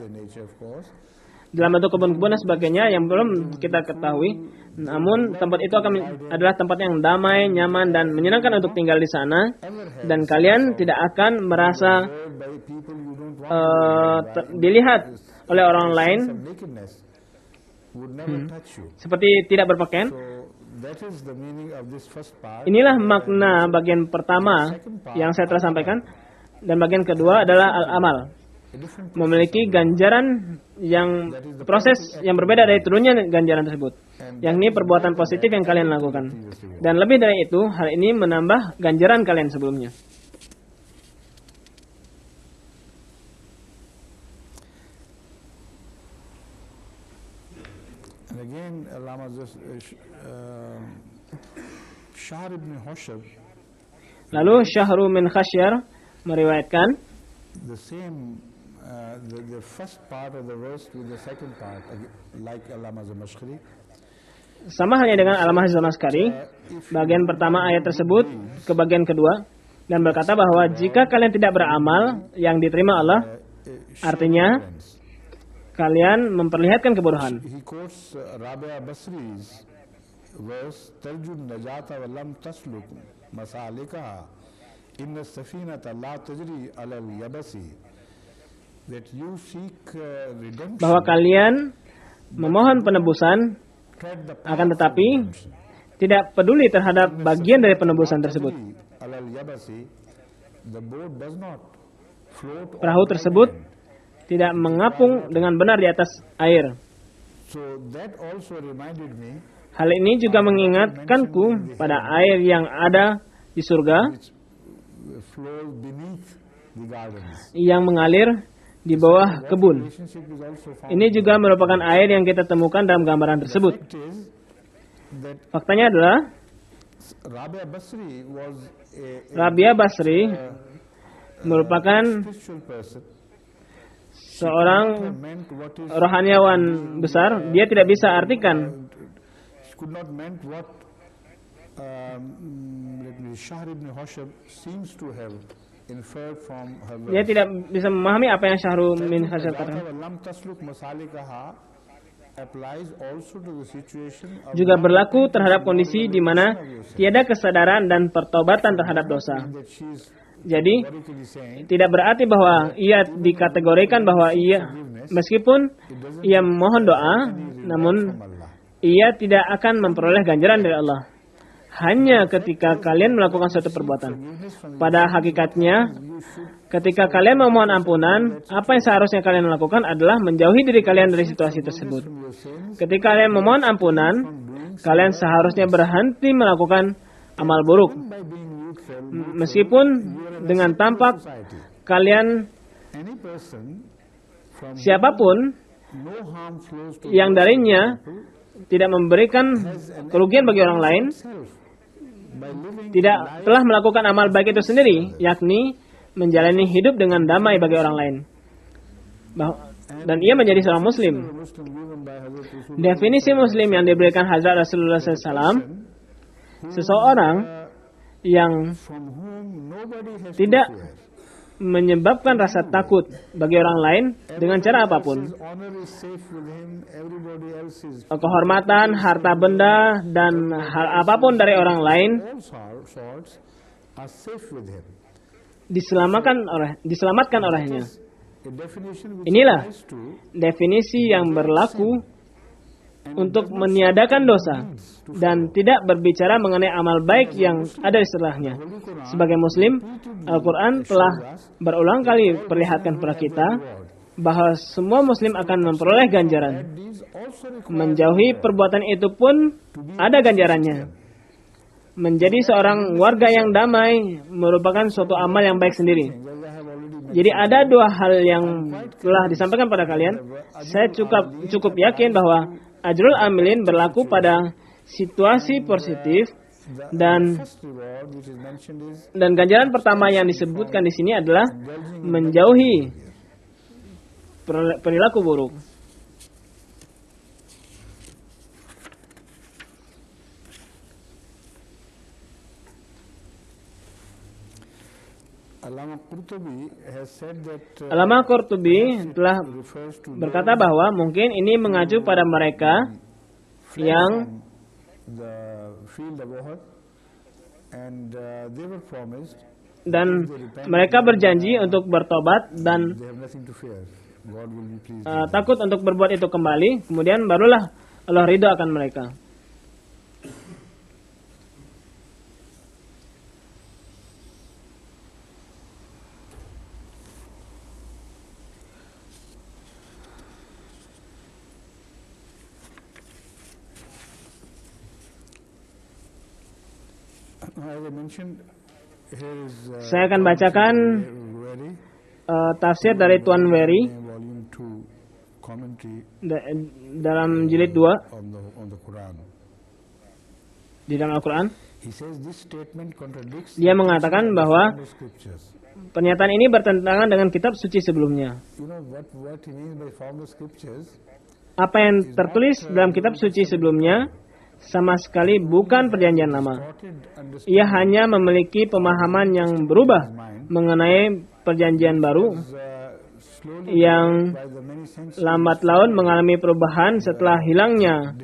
dalam bentuk kebun-kebun dan sebagainya yang belum kita ketahui. Namun tempat itu adalah tempat yang damai, nyaman dan menyenangkan untuk tinggal di sana, dan kalian tidak akan merasa dilihat oleh orang lain seperti tidak berpakaian. Inilah makna bagian pertama yang saya telah sampaikan, dan bagian kedua adalah al-amal, memiliki ganjaran yang proses yang berbeda dari turunnya ganjaran tersebut, yakni perbuatan positif yang kalian lakukan, dan lebih dari itu hal ini menambah ganjaran kalian sebelumnya. Again, Allama Shahr ibn Hushab. Lalu Syahru min Khasyar meriwayatkan The same, the first part of the verse with the second part, like Allama Zamakhsyari. Sama halnya dengan Allamah Zamakhsyari, bagian pertama ayat tersebut ke bagian kedua, dan berkata bahwa jika kalian tidak beramal yang diterima Allah, artinya kalian memperlihatkan kebodohan. He quotes Rabia Basri's verse, Tarjun najata wa lam tasluk masalikaha inna safinata la tajri ala al-yabasi, that you seek redemption, bahwa kalian memohon penebusan, akan tetapi tidak peduli terhadap bagian dari penebusan tersebut. Perahu tersebut tidak mengapung dengan benar di atas air. Hal ini juga mengingatkanku pada air yang ada di surga yang mengalir di bawah kebun. Ini juga merupakan air yang kita temukan dalam gambaran tersebut. Faktanya adalah Rabia Basri merupakan seorang rohaniawan besar. Dia tidak bisa artikan inferred from her Dia verse. tidak bisa memahami apa yang Syahrul min Faisal katakan. lam tasluk masalikaha applies also to the situation of Juga berlaku terhadap kondisi di mana tiada kesadaran dan pertobatan terhadap dosa. that she is Jadi categorically saying tidak berarti bahwa ia dikategorikan bahwa ia meskipun ia mohon doa, namun Allah. ia tidak akan memperoleh ganjaran dari Allah. Hanya ketika kalian melakukan suatu perbuatan. Pada hakikatnya, ketika kalian memohon ampunan, apa yang seharusnya kalian lakukan adalah menjauhi diri kalian dari situasi tersebut. Ketika kalian memohon ampunan, kalian seharusnya berhenti melakukan amal buruk. By being youthful, Meskipun dengan tampak kalian any person from siapapun no harm flows to yang darinya tidak memberikan kerugian bagi orang lain, self by living tidak telah melakukan amal baik itu sendiri, yakni menjalani hidup dengan damai bagi orang lain. Dan ia menjadi seorang muslim. Muslim given by Hazrat Rasul Definisi muslim yang diberikan Hazrat Rasulullah SAW, seseorang yang from whom nobody has tidak to fear. menyebabkan rasa takut bagi orang lain dengan cara apapun. His honor is safe with him, everybody else is Kehormatan, harta benda, dan hal apapun dari orang lain all sorts are safe with him. diselamatkan olehnya. A definition which Inilah applies to definisi yang berlaku untuk meniadakan dosa dan tidak berbicara mengenai amal baik yang ada di setelahnya. Sebagai muslim, Al-Quran telah berulang kali perlihatkan kepada kita bahwa semua muslim akan memperoleh ganjaran. these also require Menjauhi perbuatan itu pun ada ganjarannya. Menjadi seorang warga yang damai merupakan suatu amal yang baik sendiri. as I have already Jadi ada dua hal yang telah disampaikan pada kalian. Saya cukup yakin bahwa Ajrul Amilin berlaku pada situasi positif dan first reward which is mentioned is ganjaran pertama yang disebutkan di sini adalah menjauhi perilaku buruk. Allama Qurtubi has said that Allama Qurtubi telah refers to berkata bahwa mungkin ini mengacu pada mereka yang the field of Uhud and they were promised dan mereka berjanji untuk bertobat dan they have nothing to fear. God will be pleased. takut untuk berbuat itu kembali, kemudian barulah Allah ridho akan mereka. As I mentioned, here is Saya akan bacakan very tafsir dari Tuan Wery volume 2 commentary dalam jilid 2 on the Quran. di dalam Al-Quran. He says this statement contradicts Dia mengatakan bahwa the scriptures. pernyataan ini bertentangan dengan kitab suci sebelumnya. You know what he means by formal scriptures? Apa yang tertulis dalam kitab suci sebelumnya sama sekali bukan perjanjian lama. Ia hanya memiliki pemahaman yang berubah mengenai perjanjian baru yang lambat laun mengalami perubahan setelah hilangnya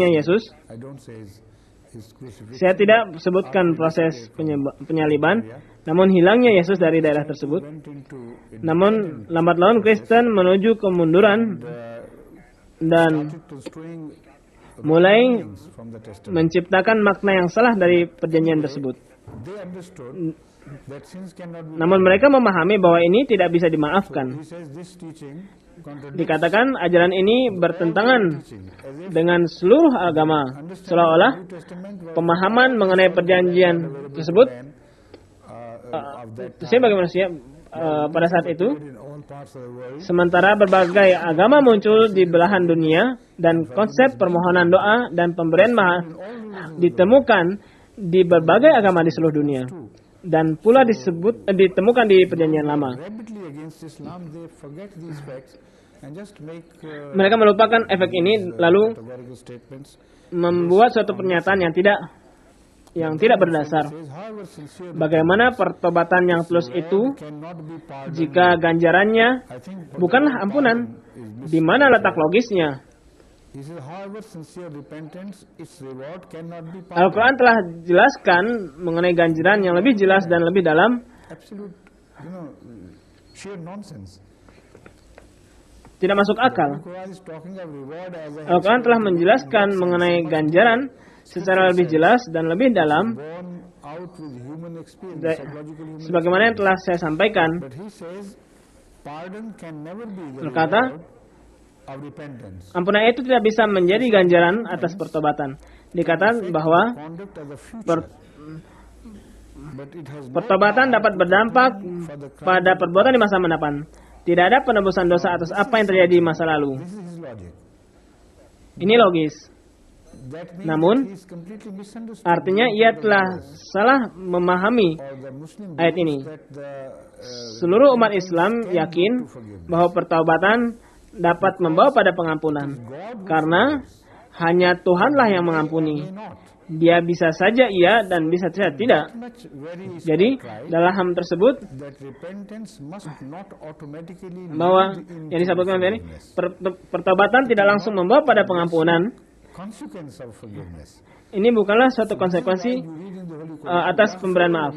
Yesus. Saya tidak sebutkan proses penyaliban, namun hilangnya Yesus dari daerah tersebut. Namun lambat laun Kristen menuju kemunduran dan mulai menciptakan makna yang salah dari perjanjian tersebut. Namun mereka memahami bahwa ini tidak bisa dimaafkan. Dikatakan ajaran ini bertentangan dengan seluruh agama, seolah-olah pemahaman mengenai perjanjian tersebut sebagai manusia pada saat itu, sementara berbagai agama muncul di belahan dunia dan konsep permohonan doa dan pemberian maaf ditemukan di berbagai agama di seluruh dunia dan pula ditemukan di perjanjian lama. Mereka melupakan efek ini lalu membuat suatu pernyataan yang tidak yang tidak berdasar. Bagaimana pertobatan yang tulus itu jika ganjarannya bukanlah ampunan? Di mana letak logisnya? Al-Quran telah jelaskan mengenai ganjaran yang lebih jelas dan lebih dalam. Tidak masuk akal. Al-Quran telah menjelaskan mengenai ganjaran secara lebih jelas dan lebih dalam, sebagaimana yang telah saya sampaikan. Berkata, ampunan itu tidak bisa menjadi ganjaran atas pertobatan. Dikatakan bahwa pertobatan dapat berdampak pada perbuatan di masa mendatang. Tidak ada penebusan dosa atas apa yang terjadi di masa lalu. Ini logis. Namun, artinya ia telah salah memahami ayat ini. Seluruh umat Islam yakin bahwa pertobatan dapat membawa pada pengampunan. Karena hanya Tuhanlah yang mengampuni. Dia bisa saja iya dan bisa saja tidak. Jadi dalam hal tersebut bahwa yang disebutkan tadi, pertobatan tidak langsung membawa pada pengampunan. Ini bukanlah suatu konsekuensi atas pemberian maaf.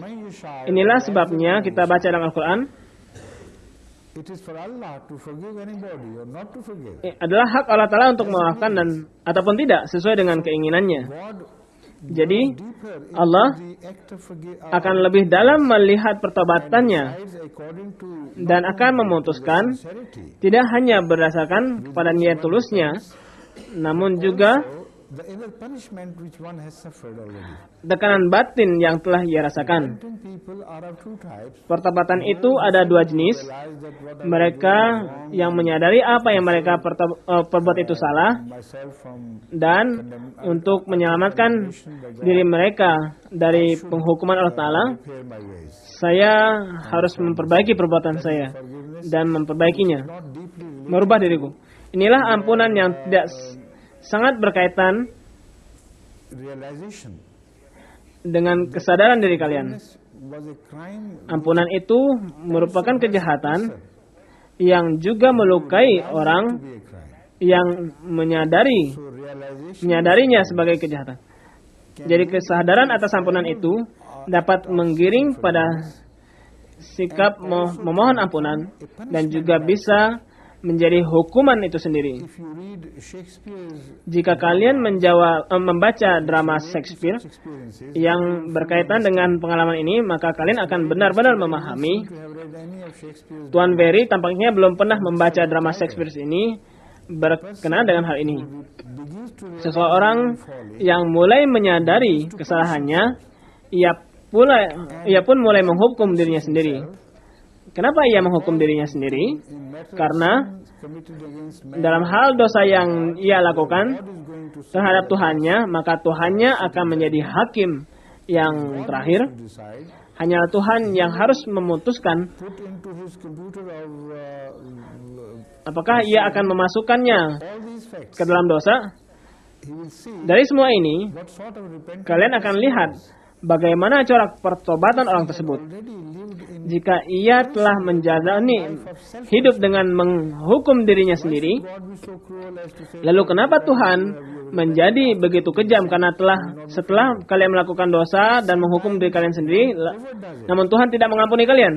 Inilah sebabnya kita baca dalam Al-Quran, adalah hak Allah Ta'ala untuk memaafkan dan ataupun tidak sesuai dengan keinginannya. Jadi Allah akan lebih dalam melihat pertobatannya dan akan memutuskan tidak hanya berdasarkan kepada niat tulusnya, namun juga tekanan batin yang telah ia rasakan. Pertobatan itu ada dua jenis. Mereka yang menyadari apa yang mereka perbuat itu salah, dan untuk menyelamatkan diri mereka dari penghukuman Allah Ta'ala, saya harus memperbaiki perbuatan saya dan memperbaikinya, merubah diriku. Inilah ampunan yang tidak sangat berkaitan dengan kesadaran diri kalian. Ampunan itu merupakan kejahatan yang juga melukai orang yang menyadarinya sebagai kejahatan. Jadi kesadaran atas ampunan itu dapat menggiring pada sikap memohon ampunan dan juga bisa menjadi hukuman itu sendiri. Jika kalian membaca drama Shakespeare yang berkaitan dengan pengalaman ini, maka kalian akan benar-benar memahami. Tuan Berry tampaknya belum pernah membaca drama Shakespeare ini berkenaan dengan hal ini. Seseorang yang mulai menyadari kesalahannya, ia pun mulai menghukum dirinya sendiri. Kenapa ia menghukum dirinya sendiri? Karena dalam hal dosa yang ia lakukan terhadap Tuhannya, maka Tuhannya akan menjadi hakim yang terakhir. Hanya Tuhan yang harus memutuskan apakah ia akan memasukkannya ke dalam dosa. Dari semua ini, kalian akan lihat bagaimana corak pertobatan orang tersebut. Jika ia telah menjalani hidup dengan menghukum dirinya sendiri, lalu kenapa Tuhan menjadi begitu kejam? Karena setelah kalian melakukan dosa dan menghukum diri kalian sendiri, namun Tuhan tidak mengampuni kalian.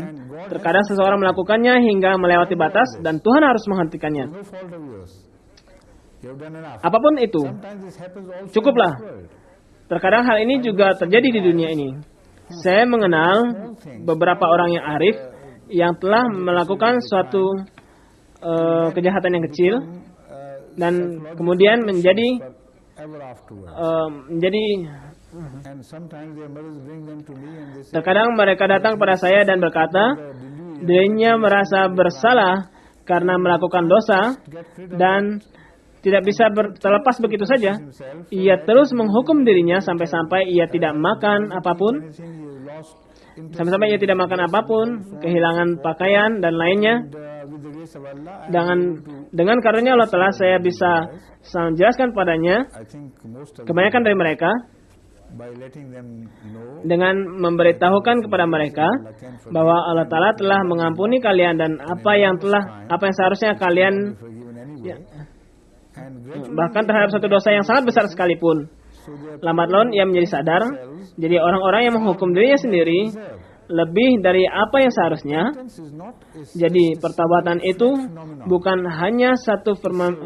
Terkadang seseorang melakukannya hingga melewati batas dan Tuhan harus menghentikannya. Apapun itu, cukuplah. Terkadang hal ini juga terjadi di dunia ini. Saya mengenal beberapa orang yang arif yang telah melakukan suatu kejahatan yang kecil dan kemudian menjadi terkadang mereka datang kepada saya dan berkata dirinya merasa bersalah karena melakukan dosa dan tidak bisa terlepas begitu saja. Ia terus menghukum dirinya sampai-sampai ia tidak makan apapun. Sampai-sampai ia tidak makan apapun, kehilangan pakaian dan lainnya. Dengan karunia Allah Ta'ala saya bisa menjelaskan padanya, kebanyakan dari mereka by letting them know dengan memberitahukan kepada mereka bahwa Allah Ta'ala telah mengampuni kalian dan apa yang seharusnya kalian forgiven anyway, and gradually bahkan terhadap satu dosa yang sangat besar sekalipun. Lambat laun ia menjadi sadar, jadi orang-orang yang menghukum dirinya sendiri lebih dari apa yang seharusnya. repentance is not a Jadi pertobatan itu bukan hanya satu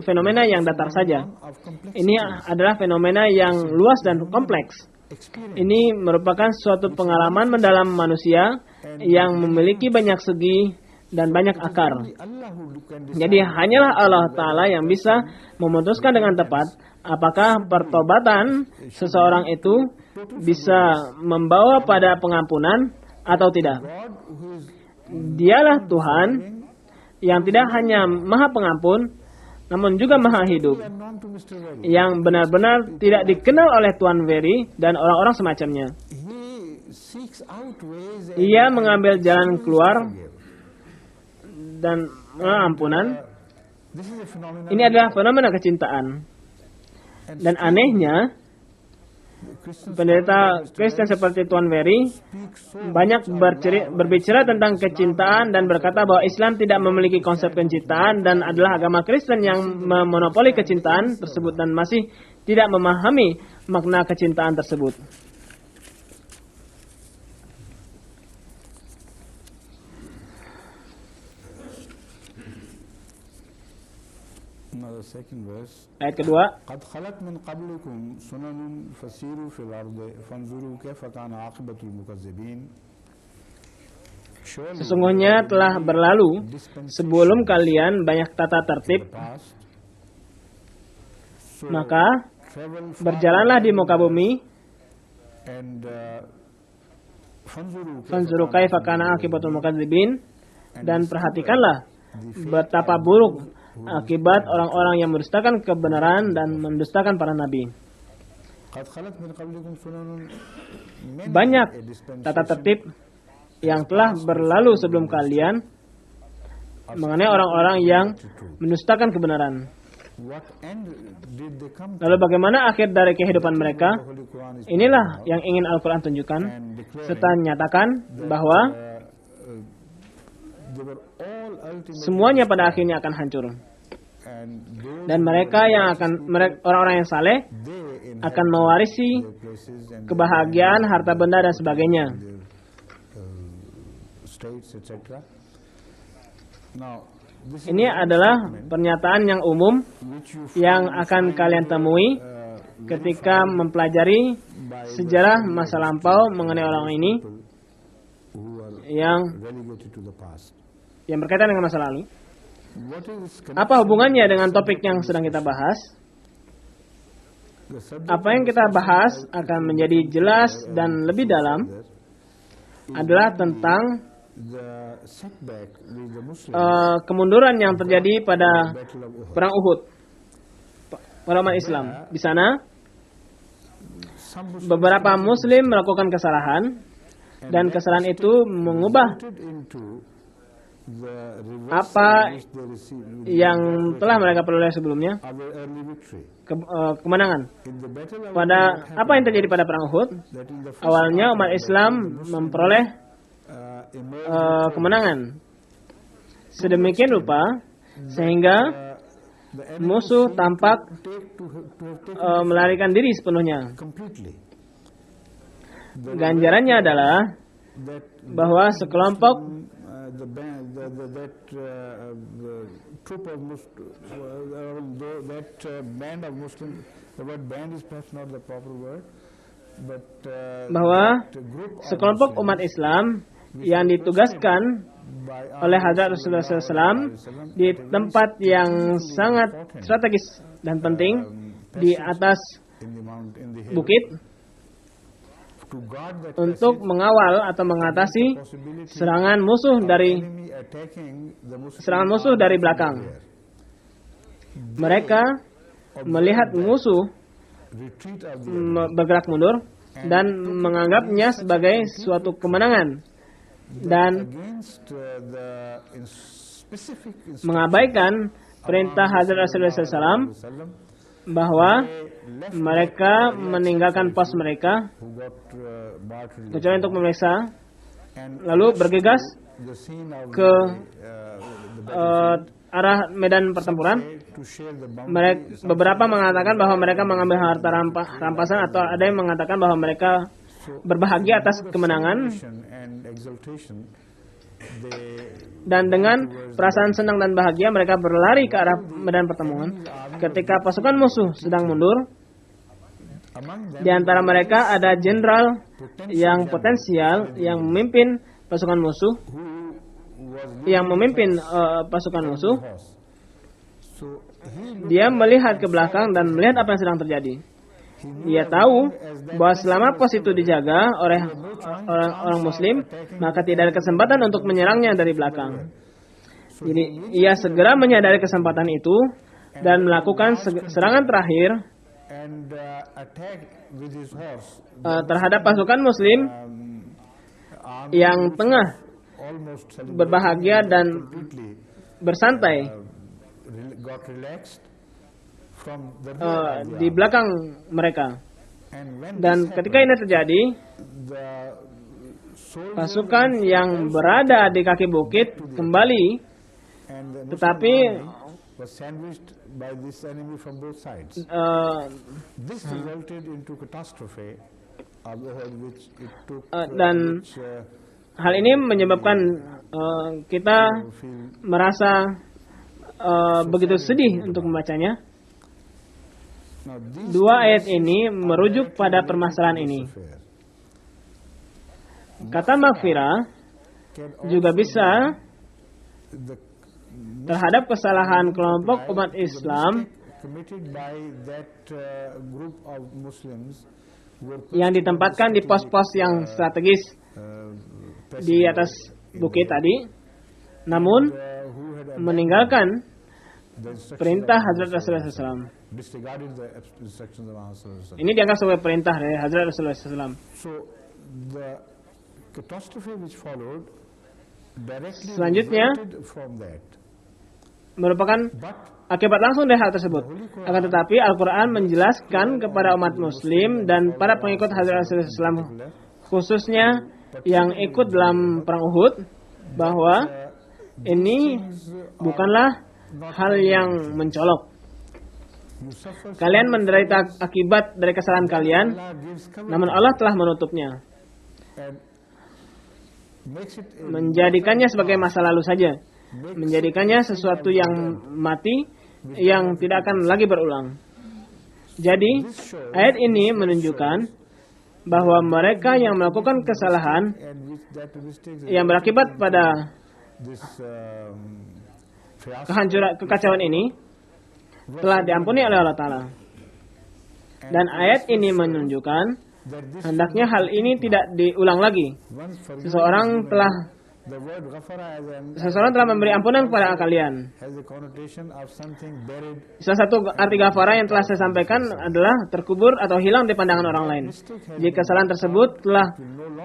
fenomena yang datar saja. of complex Ini adalah fenomena yang luas dan kompleks. experience. Ini merupakan suatu pengalaman mendalam manusia yang memiliki banyak segi dan banyak akar. Allah who can Jadi hanyalah Allah Ta'ala yang bisa memutuskan dengan tepat apakah pertobatan seseorang itu bisa membawa pada pengampunan atau tidak. God who is Dialah Tuhan yang tidak hanya Maha Pengampun, namun juga Maha Hidup, unknown to Mr. Very. yang benar-benar tidak dikenal oleh Tuan Very dan orang-orang semacamnya. He seeks out ways and Ia mengambil jalan keluar dan ampunan. this is a phenomenon. Ini adalah fenomena kecintaan. Dan anehnya, pendeta Kristen seperti Tuan Very banyak berbicara tentang kecintaan dan berkata bahwa Islam tidak memiliki konsep kecintaan dan adalah agama Kristen yang memonopoli kecintaan tersebut dan masih tidak memahami makna kecintaan tersebut. Now the second verse. Ayat kedua, قد خلت من قبلكم سنن فسيروا في الأرض فانظروا كيف كان عاقبة المكذبين. Surely sesungguhnya telah berlalu sebelum kalian banyak tata tertib, past. So maka travel far berjalanlah di muka bumi, and fanzuru kaifa kana akibatul mukadzibin, dan perhatikanlah betapa buruk akibat orang-orang yang mendustakan kebenaran dan mendustakan para nabi. قد خلت من قبلكم سنن many Banyak a dispensation tata tertib yang telah berlalu sebelum kalian mengenai orang-orang yang mendustakan kebenaran. What end did they come to? Lalu bagaimana akhir dari kehidupan mereka? The Holy Quran is Inilah yang ingin Al-Quran tunjukkan and declaring serta nyatakan bahwa they were all ultimately semuanya pada akhirnya akan hancur. and those Dan mereka yang akan orang-orang yang saleh they in akan mewarisi their places and kebahagiaan, harta benda dan sebagainya. their states etc. Now this is Ini adalah pernyataan yang umum which you yang akan kalian temui ketika mempelajari sejarah masa lampau mengenai orang ini who are yang relegated to the past. berkaitan dengan masa lalu. What is Apa hubungannya dengan topik yang sedang kita bahas? the subject Apa yang kita bahas akan menjadi jelas dan lebih dalam adalah tentang the setback with the Muslims kemunduran yang terjadi pada Battle of Uhud. perang Uhud pada umat Islam. Di sana Some Muslims beberapa Muslim melakukan kesalahan dan kesalahan itu mengubah entered into the apa reverse which they received yang telah mereka peroleh sebelumnya, our early victory. kemenangan. In the battle of Pada apa yang terjadi pada perang Uhud, that in the first awalnya umat Islam memperoleh emerged kemenangan. Sedemikian rupa sehingga the enemy musuh tampak take to have taken melarikan diri sepenuhnya. completely. Ganjarannya adalah That bahwa sekelompok the band that troop of band of Muslims. The word band is perhaps not the proper word, but bahwa the group of sekelompok Muslims umat Islam yang ditugaskan by oleh Hazrat Rasulullah SAW di tempat yang sangat strategis dan penting di atas in the mount in the hill bukit to guard that untuk mengawal atau mengatasi possibility serangan musuh dari enemy attacking the Muslim belakang. Mereka melihat musuh retreat of the bergerak mundur dan menganggapnya sebagai suatu kemenangan dan against the specific mengabaikan perintah Hazrat Rasulullah SAW bahwa they left mereka meninggalkan pos mereka who got martyred kecuali untuk memeriksa, and lalu bergegas the scene of ke the arah medan pertempuran. to share the Beberapa mengatakan bahwa mereka mengambil harta rampasan, atau ada yang mengatakan bahwa mereka berbahagia atas kemenangan, and exaltation. They dan dengan perasaan senang dan bahagia mereka berlari ke arah medan pertempuran. Ketika pasukan musuh sedang mundur, among them di antara mereka ada jenderal yang potensial yang memimpin pasukan musuh, who was pasukan musuh. horse. So he Dia melihat ke belakang dan melihat apa yang sedang terjadi. Ia tahu bahwa selama pos itu dijaga oleh orang Muslim, maka tidak ada kesempatan untuk menyerangnya dari belakang. Jadi ia segera menyadari kesempatan itu dan melakukan serangan terakhir and attacked with his horse terhadap pasukan Muslim army yang tengah almost berbahagia dan completely bersantai got relaxed from the di belakang mereka. and when Dan ketika ini terjadi, the soldier pasukan yang berada di kaki bukit kembali, and the tetapi was sandwiched by this enemy from both sides. This resulted into catastrophe, which it took dan which, hal ini menyebabkan kita feel merasa begitu sedih untuk membacanya. now these Dua ayat ini merujuk pada permasalahan ini. affair Kata maghfirah can juga bisa the terhadap kesalahan kelompok umat Islam committed by that group of Muslims were yang ditempatkan di pos-pos yang strategis di atas bukit tadi, namun who had meninggalkan the instruction perintah Hazrat Rasulullah SAW. disregarded the instructions of Rasulullah. Ini dianggap sebagai perintah dari Hazrat Rasulullah SAW. So the catastrophe which followed directly Selanjutnya, resulted from that. merupakan But akibat langsung dari hal tersebut. Akan tetapi Al-Quran menjelaskan kepada umat Muslim dan para pengikut Hazrat Rasulullah SAW, khususnya yang ikut dalam perang Uhud, bahwa ini bukanlah hal yang mencolok. you suffer, Kalian menderita akibat dari kesalahan kalian, Allah gives cover namun Allah telah menutupnya, and makes it menjadikannya sebagai masa lalu saja, menjadikannya sesuatu yang mati, yang tidak akan lagi berulang. Jadi, ayat ini menunjukkan bahwa mereka yang melakukan kesalahan and which that mistakes yang berakibat pada this fiasco kekacauan ini telah diampuni oleh Allah Ta'ala. Dan ayat ini menunjukkan that this hendaknya hal ini tidak diulang lagi. once for Seseorang telah memberi ampunan kepada kalian. has a connotation of something buried. Salah satu arti ghafara yang telah saya sampaikan adalah terkubur atau hilang di pandangan orang lain. Jika kesalahan tersebut telah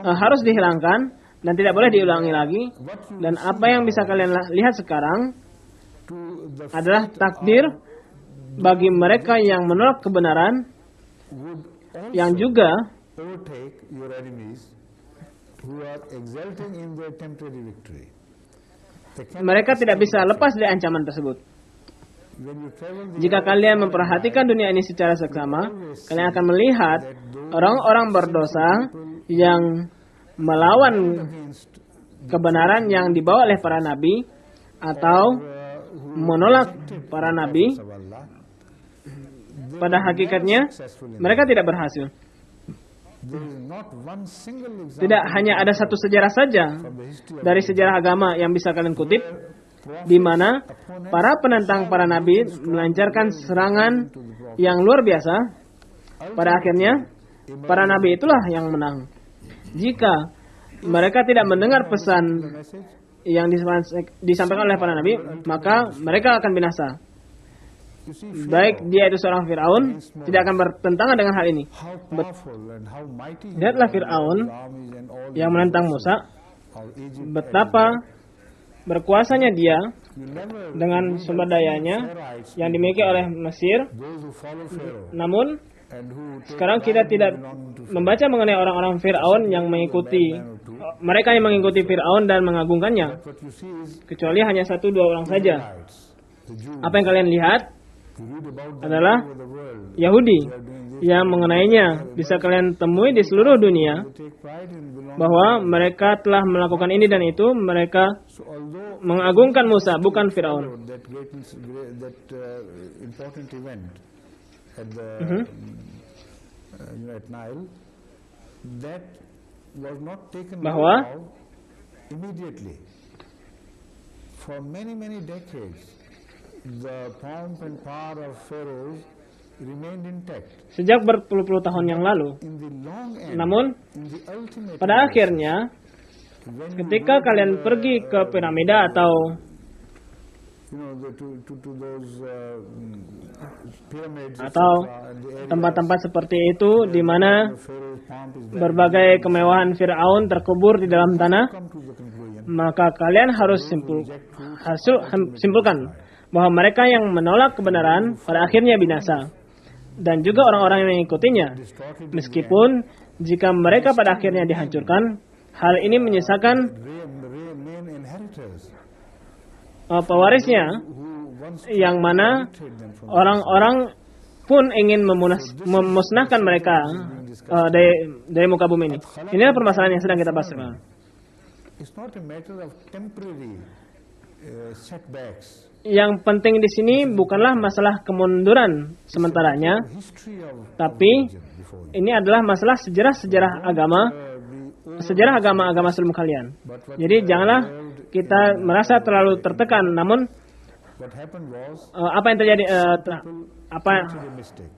harus dihilangkan dan tidak boleh diulangi lagi, dan apa yang bisa kalian lihat sekarang To the adalah takdir bagi mereka yang menolak kebenaran, would also yang juga overtake your enemies who are exulting in their temporary victory. They cannot mereka tidak bisa lepas dari ancaman tersebut. when you travel the Jika kalian memperhatikan dunia ini secara seksama, kalian akan melihat orang-orang berdosa yang melawan against kebenaran yang dibawa oleh para nabi atau menolak para nabi, of Allah, pada hakikatnya mereka tidak berhasil. there is not one single example Tidak hanya ada satu sejarah saja from the history of dari sejarah agama yang bisa kalian kutip, di mana para penentang para nabi melancarkan serangan yang luar biasa. Pada akhirnya, para nabi itulah yang menang. Jika mereka tidak mendengar pesan message. yang disampaikan oleh para nabi, maka mereka akan binasa. You see Baik dia itu seorang Fir'aun, tidak akan bertentangan dengan hal ini. how powerful and how mighty Lihatlah Fir'aun armies and all yang menentang Musa, of Egypt betapa berkuasanya dia you never dengan read sumber of any dayanya Pharaohites yang dimiliki oleh Mesir. those who follow Pharaoh Namun and who take sekarang kita pride in tidak belonging to Pharaoh. membaca mengenai orang-orang Fir'aun yang mengikuti mereka yang mengikuti Fir'aun dan mengagungkannya, But what you see is kecuali hanya 1-2 orang saja. Israelites, the Jews. Apa yang kalian lihat You read about them adalah all over the world. Yahudi They are doing this. yang mengenainya bisa kalian temui di seluruh dunia, They take pride in belonging. bahwa mereka telah melakukan ini dan itu. Mereka So although mengagungkan Musa, bukan Fir'aun. that important event at the at Nile, that was not taken Bahwa note of immediately. For many decades, the pomp and power of pharaohs remained intact. Sejak berpuluh-puluh tahun yang lalu. In the long end, Namun in the ultimate pada akhirnya, when you ketika go to kalian the, pergi ke piramida atau to those pyramids, atau etc., and the areas tempat-tempat seperti itu di mana where Pharaoh's pomp is there, berbagai kemewahan Fir'aun terkubur di dalam tanah, come to the conclusion maka kalian harus simpulkan bahwa mereka yang menolak kebenaran pada akhirnya binasa, dan juga orang-orang yang mengikutinya. Meskipun jika mereka pada akhirnya dihancurkan, hal ini menyisakan main inheritors pewarisnya, who once yang mana trade them from orang-orang pun ingin memusnahkan mereka dari muka bumi ini. Inilah permasalahan yang sedang kita bahas sekarang. it's not a matter of temporary setbacks. Yang penting di sini bukanlah masalah kemunduran sementaranya, History of tapi religion before you. ini adalah masalah sejarah agama, sejarah agama-agama sebelum kalian. Jadi janganlah kita merasa terlalu tertekan. Namun What happened was apa yang terjadi, apa a mistake.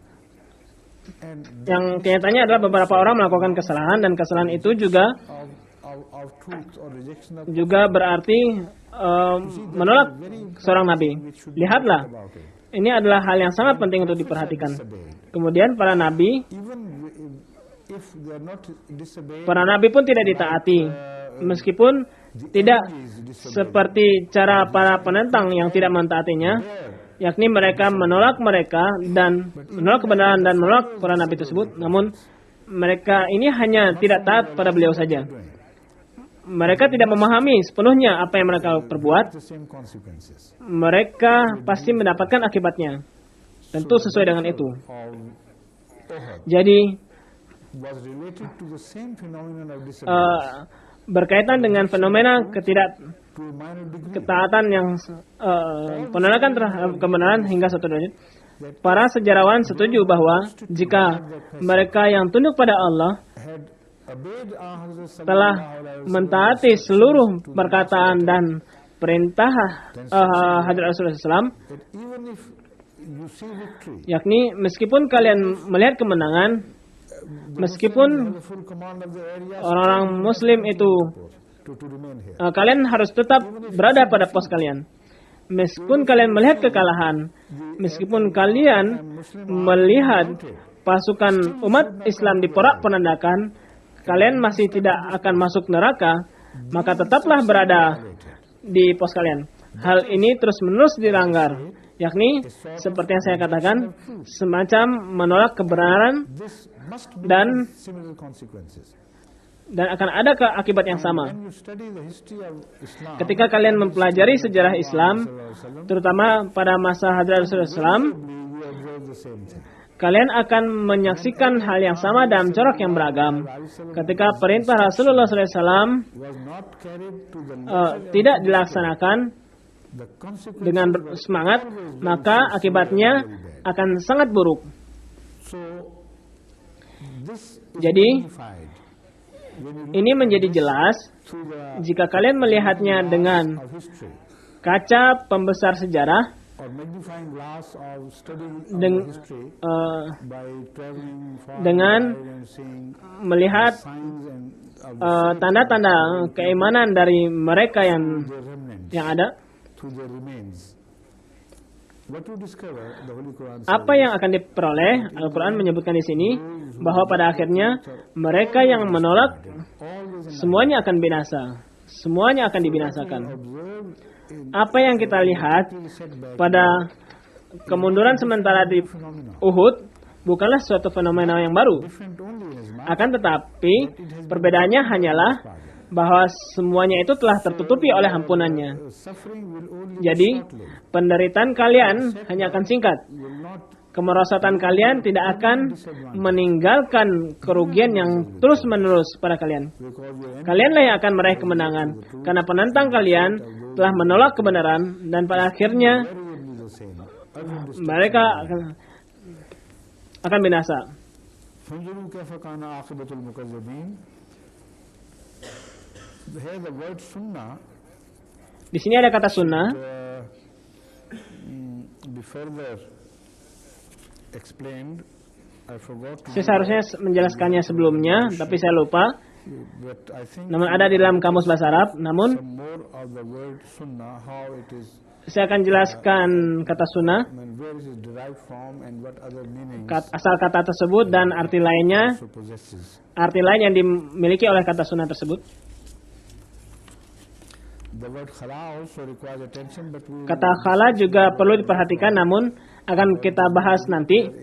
And yang kenyataannya adalah beberapa orang melakukan kesalahan, dan kesalahan itu juga of truth or rejection of juga berarti menolak seorang nabi. Lihatlah, about it. ini adalah hal yang sangat penting untuk diperhatikan. Kemudian para nabi Even if they are not disobeyed, pun tidak ditaati, meskipun tidak seperti cara para penentang yang tidak mentaatinya, yakni mereka menolak kebenaran dan menolak para nabi tersebut. Namun mereka ini hanya tidak taat pada beliau saja. Mereka tidak memahami sepenuhnya apa yang mereka perbuat. the same consequences Mereka pasti mendapatkan akibatnya. Tentu sesuai dengan itu. of Ohad Jadi was related to the same phenomenon of disobedience berkaitan dengan fenomena to a minor degree. ketaatan yang penolakan terhadap kebenaran hingga satu derajat. Para sejarawan setuju bahwa jika mereka yang tunduk pada Allah Had obeyed our Hazrat telah sallallahu alaihi wasallam, mentaati seluruh perkataan dan perintah Hadrat Rasulullah SAW, that even if you see victory, yakni meskipun kalian melihat kemenangan, meskipun the full command of the area orang-orang Muslim itu to remain here. kalian harus tetap berada pada pos kalian. Meskipun kalian melihat kekalahan, meskipun kalian melihat pasukan umat Islam diporak-porandakan, kalian masih tidak akan masuk neraka, maka tetaplah berada di pos kalian. Hal ini terus-menerus dilanggar, yakni seperti yang saya katakan, semacam menolak kebenaran This must be dan similar consequences. akan ada akibat yang sama. When you study the history of Islam, Ketika kalian mempelajari sejarah Islam, terutama pada masa Hadrat Rasulullah SAW, you observe the same thing. kalian akan menyaksikan hal yang sama dalam corak yang beragam. Ketika perintah Rasulullah SAW Was not carried to the tidak dilaksanakan the consequences dengan semangat, maka akibatnya akan sangat buruk. So this is Jadi, magnified when you look ini menjadi jelas through the jika kalian melihatnya dengan of history kaca pembesar sejarah, or magnifying glass of studying of Deng- the history by traveling far dengan and wide and seeing melihat signs and of tanda-tanda keimanan dari mereka yang the remnants ada. through the remains. What you discover, the Holy Quran says, Apa yang akan diperoleh? Al-Quran menyebutkan di sini bahwa pada akhirnya mereka yang menolak always semuanya akan binasa. Semuanya akan dibinasakan. observe apa yang kita lihat pada kemunduran sementara di Uhud bukanlah suatu fenomena yang baru. Akan tetapi perbedaannya hanyalah bahwa semuanya itu telah tertutupi oleh ampunannya. Jadi penderitaan kalian hanya akan singkat. Kemerosotan kalian tidak akan meninggalkan kerugian yang terus-menerus pada kalian. Kalianlah yang akan meraih kemenangan, karena penantang kalian telah menolak kebenaran, dan pada akhirnya mereka akan binasa. Di sini ada kata sunnah. Saya seharusnya menjelaskannya sebelumnya, tapi saya lupa. Namun ada di dalam kamus bahasa Arab. Namun saya akan jelaskan kata sunnah, asal kata tersebut dan arti lainnya, arti lain yang dimiliki oleh kata sunnah tersebut. Kata khala juga perlu diperhatikan, namun akan kita bahas nanti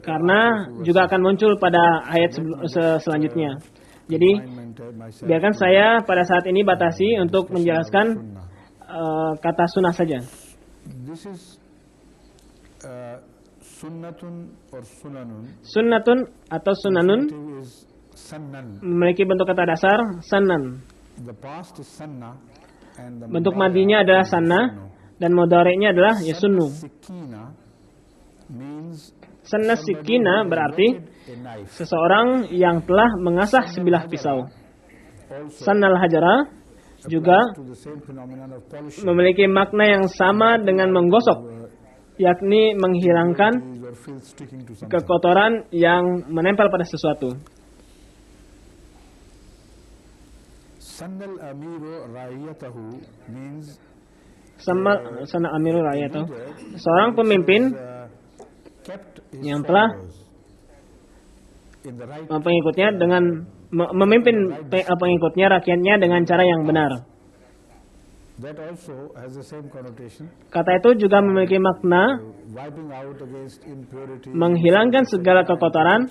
karena juga akan muncul pada ayat selanjutnya. Jadi biarkan saya pada saat ini batasi untuk menjelaskan kata sunnah saja. Sunnatun atau sunanun memiliki bentuk kata dasar sannan. Bentuk madinya adalah sanna dan mudhari'nya adalah yasunnu. Sanna sikina berarti seseorang yang telah mengasah sebilah pisau. Sannal hajara juga memiliki makna yang sama dengan menggosok, yakni menghilangkan kekotoran yang menempel pada sesuatu. Sanna amiru ra'iyatahu, seorang pemimpin yang telah pengikutnya dengan memimpin pengikutnya, rakyatnya dengan cara yang benar. Kata itu juga memiliki makna menghilangkan segala kekotoran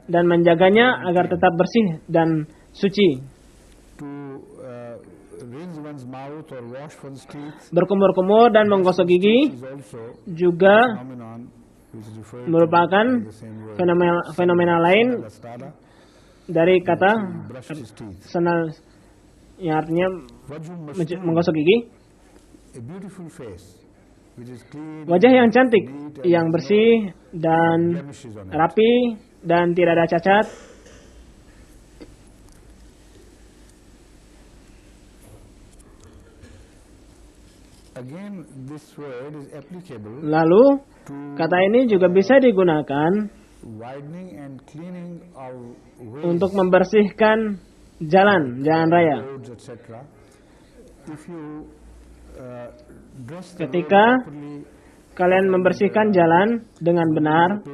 dan menjaganya agar tetap bersih dan suci. Berkumur-kumur dan menggosok gigi juga merupakan fenomena lain dari kata sanal yang artinya menggosok gigi. Wajah yang cantik, yang bersih dan rapi dan tidak ada cacat. Lalu kata ini juga bisa digunakan untuk membersihkan jalan raya. Ketika kalian membersihkan jalan dengan benar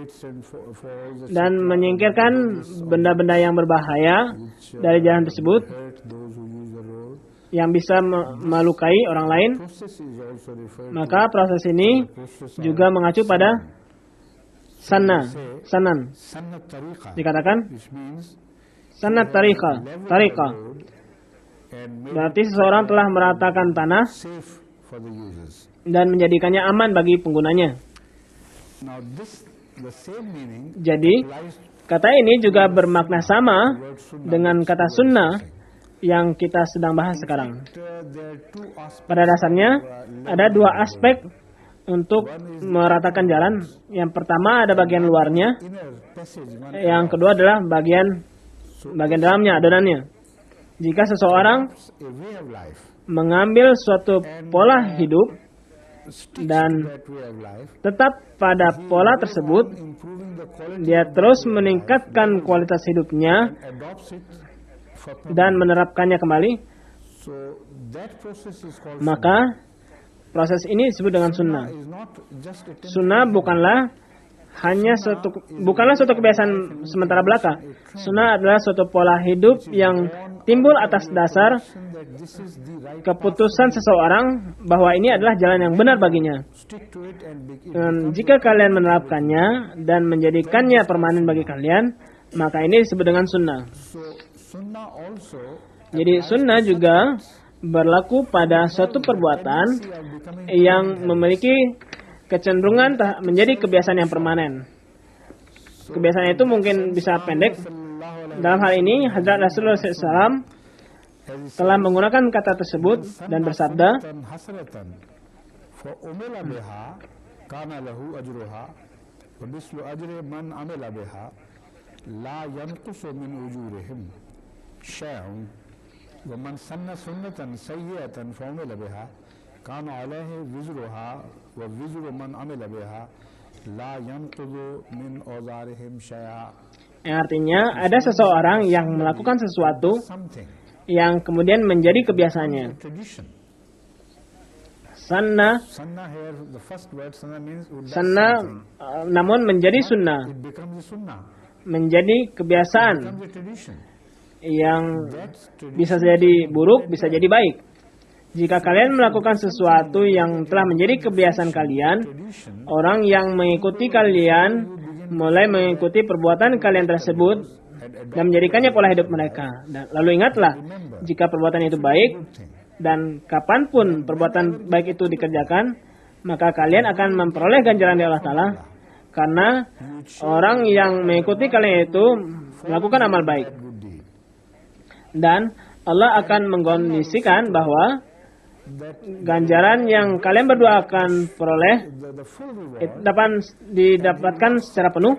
dan menyingkirkan benda-benda yang berbahaya dari jalan tersebut yang bisa melukai orang lain, maka proses ini juga mengacu pada sanan. Dikatakan sanat tariqah. Berarti seseorang telah meratakan tanah dan menjadikannya aman bagi penggunanya. Jadi kata ini juga bermakna sama dengan kata sunnah yang kita sedang bahas sekarang. Pada dasarnya ada dua aspek untuk meratakan jalan. Yang pertama ada bagian luarnya, yang kedua adalah bagian dalamnya, adonannya. Jika seseorang mengambil suatu pola hidup dan tetap pada pola tersebut, dia terus meningkatkan kualitas hidupnya dan menerapkannya kembali, maka proses ini disebut dengan sunnah. Sunnah bukanlah bukanlah suatu kebiasaan sementara belaka. Sunnah adalah suatu pola hidup yang timbul atas dasar keputusan seseorang bahwa ini adalah jalan yang benar baginya. Dan jika kalian menerapkannya dan menjadikannya permanen bagi kalian, maka ini disebut dengan sunnah. Jadi sunnah juga berlaku pada suatu perbuatan yang memiliki kecenderungan menjadi kebiasaan yang permanen. Kebiasaan itu mungkin bisa pendek. Dalam hal ini, Hadrat Rasulullah SAW telah menggunakan kata tersebut dan bersabda, ومن سن سنة سيئة فعمل بها كان عليه وزرها ووزر من عمل بها لا ينقض من أوزارهم شيئا. Yang artinya ada seseorang yang melakukan sesuatu yang kemudian menjadi kebiasaannya. Sanna namun menjadi sunnah, menjadi kebiasaan yang bisa jadi buruk, bisa jadi baik. Jika kalian melakukan sesuatu yang telah menjadi kebiasaan kalian, orang yang mengikuti kalian mulai mengikuti perbuatan kalian tersebut dan menjadikannya pola hidup mereka. Dan lalu ingatlah, jika perbuatan itu baik dan kapanpun perbuatan baik itu dikerjakan, maka kalian akan memperoleh ganjaran dari Allah Ta'ala, karena orang yang mengikuti kalian itu melakukan amal baik. Dan Allah akan mengkondisikan bahwa ganjaran yang kalian berdua akan peroleh didapatkan secara penuh.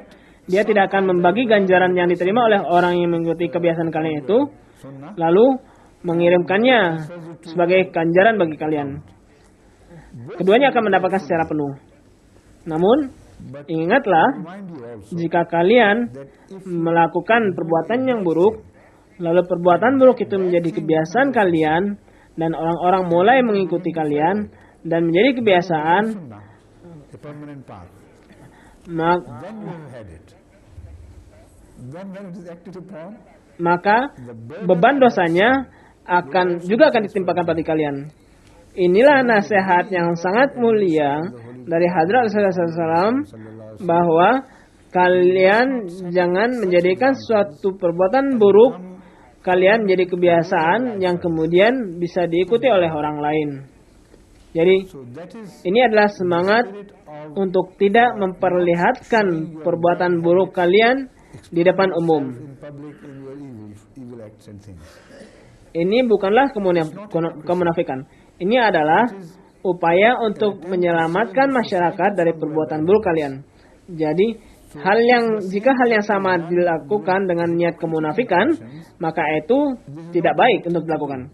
Dia tidak akan membagi ganjaran yang diterima oleh orang yang mengikuti kebiasaan kalian itu, lalu mengirimkannya sebagai ganjaran bagi kalian. Keduanya akan mendapatkan secara penuh. Namun, ingatlah, jika kalian melakukan perbuatan yang buruk, lalu perbuatan buruk itu menjadi kebiasaan kalian, dan orang-orang mulai mengikuti kalian, dan menjadi kebiasaan, maka beban dosanya juga akan ditimpakan pada kalian. Inilah nasihat yang sangat mulia dari Hadrat Rasulullah SAW, bahwa kalian jangan menjadikan suatu perbuatan buruk kalian menjadi kebiasaan yang kemudian bisa diikuti oleh orang lain. Jadi, ini adalah semangat untuk tidak memperlihatkan perbuatan buruk kalian di depan umum. Ini bukanlah kemunafikan. Ini adalah upaya untuk menyelamatkan masyarakat dari perbuatan buruk kalian. Jadi, jika hal yang sama dilakukan dengan niat kemunafikan, maka itu tidak baik untuk dilakukan.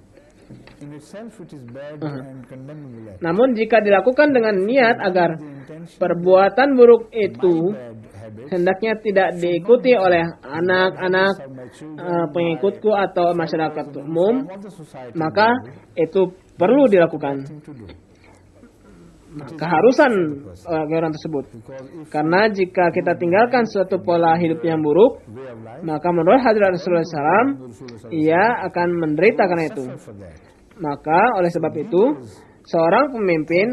Namun jika dilakukan dengan niat agar perbuatan buruk itu hendaknya tidak diikuti oleh anak-anak pengikutku atau masyarakat umum, maka itu perlu dilakukan. Keharusan orang tersebut. Karena jika kita tinggalkan suatu pola hidup yang buruk, maka menurut Hadrat Rasulullah SAW, ia akan menderita karena itu. Maka oleh sebab itu, seorang pemimpin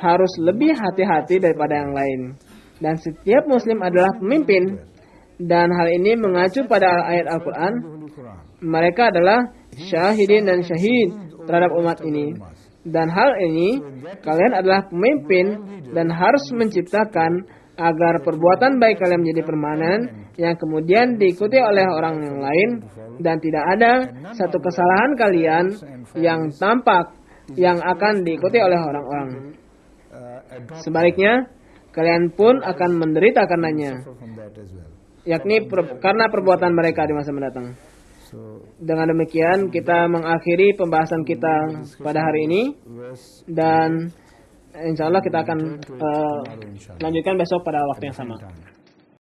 harus lebih hati-hati daripada yang lain. Dan setiap muslim adalah pemimpin. Dan hal ini mengacu pada ayat Al-Quran. Mereka adalah syahidin dan syahid terhadap umat ini. Dan hal ini, kalian adalah pemimpin dan harus menciptakan agar perbuatan baik kalian menjadi permanen yang kemudian diikuti oleh orang yang lain, dan tidak ada satu kesalahan kalian yang tampak yang akan diikuti oleh orang-orang. Sebaliknya, kalian pun akan menderita karenanya, yakni karena perbuatan mereka di masa mendatang. Dengan demikian kita mengakhiri pembahasan kita pada hari ini, dan insya Allah kita akan lanjutkan besok pada waktu yang sama.